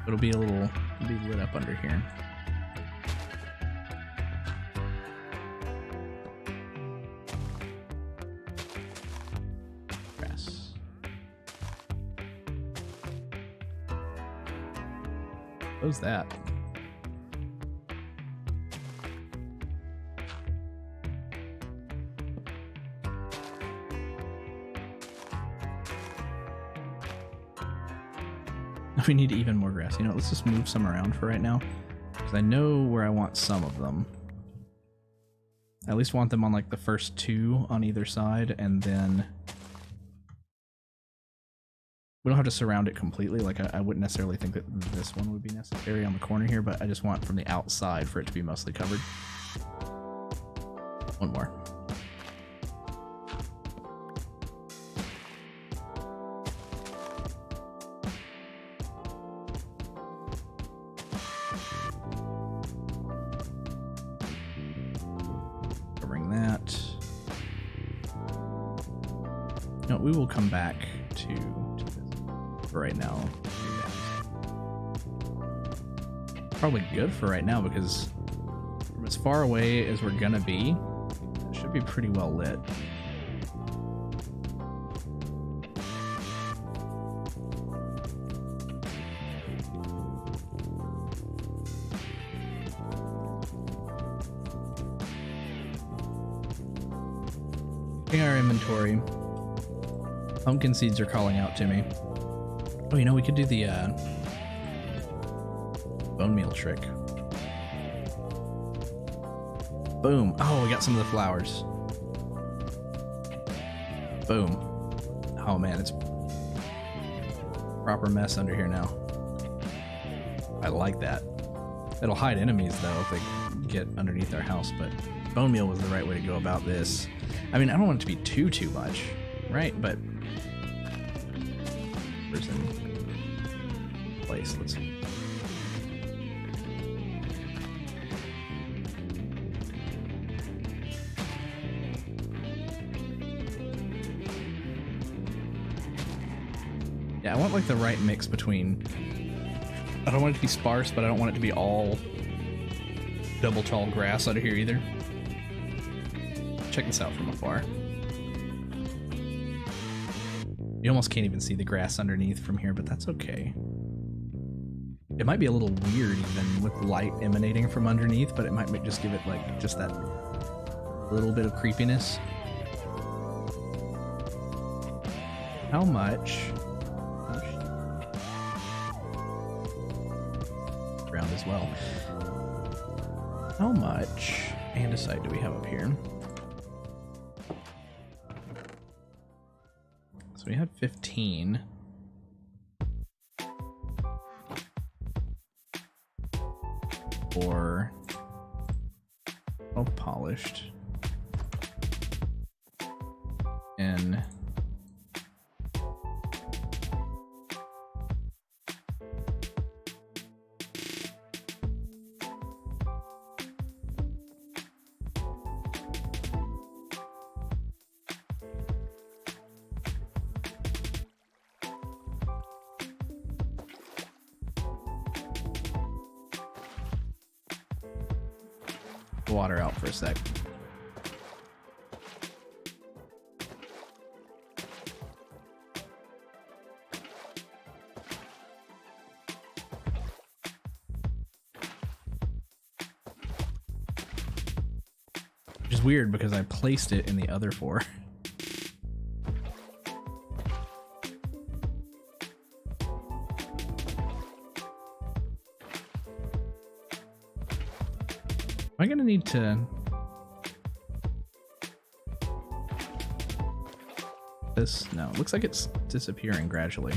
It'll be lit up under here. Close that. We need even more grass. You know, let's just move some around for right now, because I know where I want some of them. I at least want them on like the first 2 on either side, and then We don't have to surround it completely. Like, I wouldn't necessarily think that this one would be necessary on the corner here, but I just want from the outside for it to be mostly covered. One more. Covering that. No, we will come back to this. For right now. Probably good for right now because from as far away as we're gonna be, it should be pretty well lit. In our inventory, pumpkin seeds are calling out to me. Oh, you know, we could do the bone meal trick. Boom. Oh, we got some of the flowers. Boom. Oh man, it's proper mess under here now. I like that. It'll hide enemies though if they get underneath our house, but bone meal was the right way to go about this. I mean, I don't want it to be too much, right? But in place. Let's see. Yeah, I want like the right mix between. I don't want it to be sparse, but I don't want it to be all double tall grass out of here either. Check this out from afar. You almost can't even see the grass underneath from here, but that's okay. It might be a little weird even with light emanating from underneath, but it might just give it like just that little bit of creepiness. How much? Ground as well. How much andesite do we have up here? So we had 15. Or all polished. And water out for a sec. Which is weird because I placed it in the other four. Am I gonna need to this? No, it looks like it's disappearing gradually.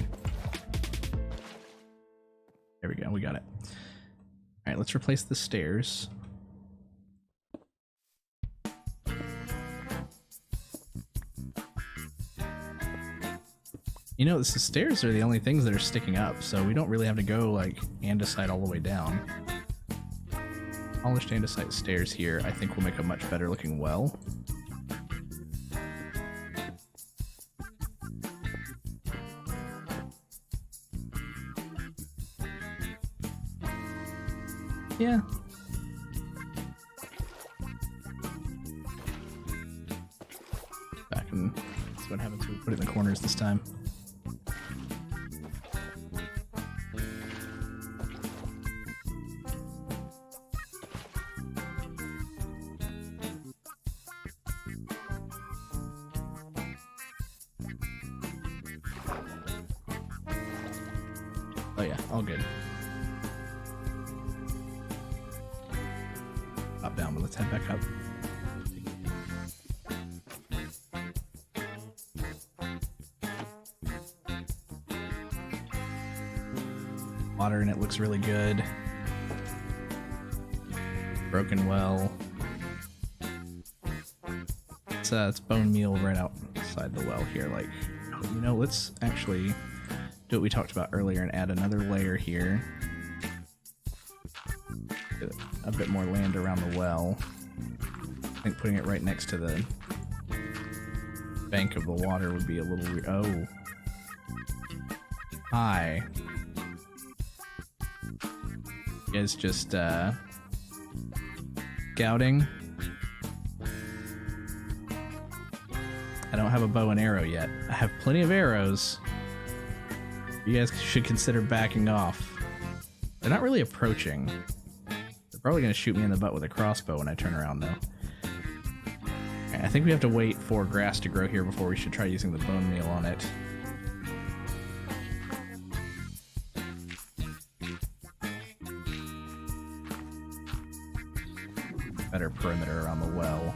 There we go, we got it. All right, let's replace the stairs. You know, the stairs are the only things that are sticking up, so we don't really have to go like andesite all the way down. Polished andesite stairs here, I think will make a much better looking well. Yeah. Back and see what happens when we put it in the corners this time. Oh yeah, all good. Up, down, but let's head back up. water and it looks really good. Broken well. It's bone meal right outside the well here. Like, you know, let's actually do what we talked about earlier and add another layer here. Get a bit more land around the well. I think putting it right next to the bank of the water would be a little weird. Oh. Hi. You guys just, scouting? I don't have a bow and arrow yet. I have plenty of arrows. You guys should consider backing off. They're not really approaching. They're probably gonna shoot me in the butt with a crossbow when I turn around, though. Okay, I think we have to wait for grass to grow here before we should try using the bone meal on it. Better perimeter around the well.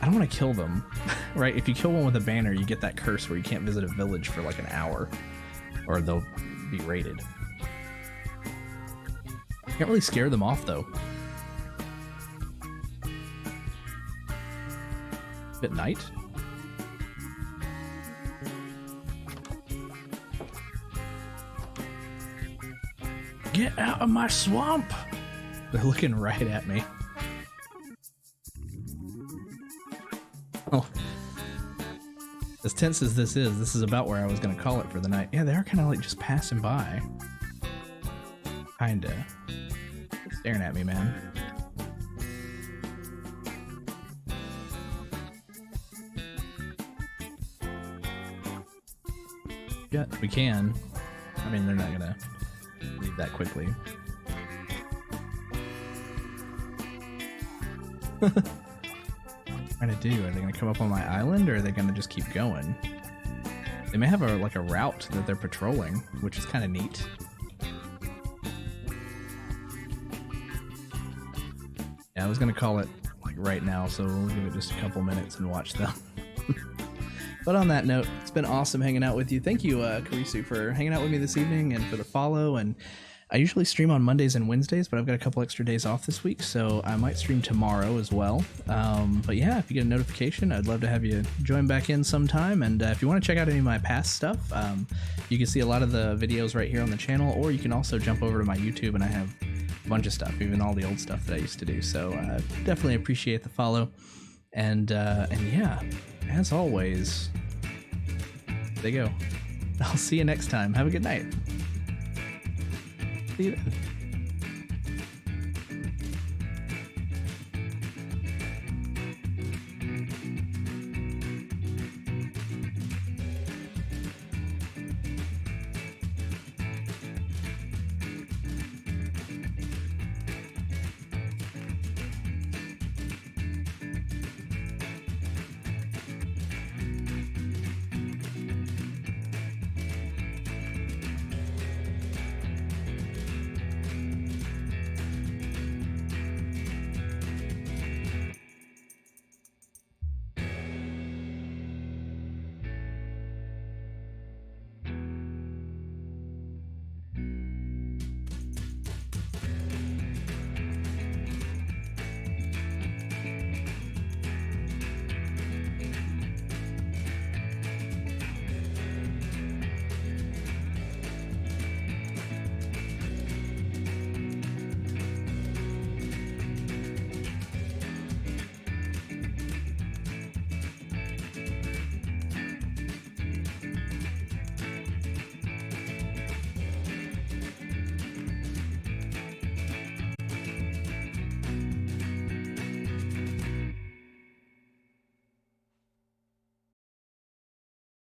I don't want to kill them, right? If you kill one with a banner, you get that curse where you can't visit a village for like an hour, or they'll be raided. Can't really scare them off though. At night? Get out of my swamp! They're looking right at me. Oh. As tense as this is about where I was gonna call it for the night. Yeah, they are kind of like just passing by. Kinda. Staring at me, man. Yeah, we can. I mean, they're not gonna leave that quickly. Trying to do? Are they gonna come up on my island, or are they gonna just keep going? They may have a like a route that they're patrolling, which is kind of neat. Yeah, I was gonna call it like right now, so we'll give it just a couple minutes and watch them. But on that note, it's been awesome hanging out with you. Thank you, Karisu, for hanging out with me this evening and for the follow. And I usually stream on Mondays and Wednesdays, but I've got a couple extra days off this week, so I might stream tomorrow as well. But yeah, if you get a notification, I'd love to have you join back in sometime. And if you want to check out any of my past stuff, you can see a lot of the videos right here on the channel, or you can also jump over to my YouTube, and I have a bunch of stuff, even all the old stuff that I used to do. So definitely appreciate the follow. And yeah, as always, there you go. I'll see you next time. Have a good night. See you then.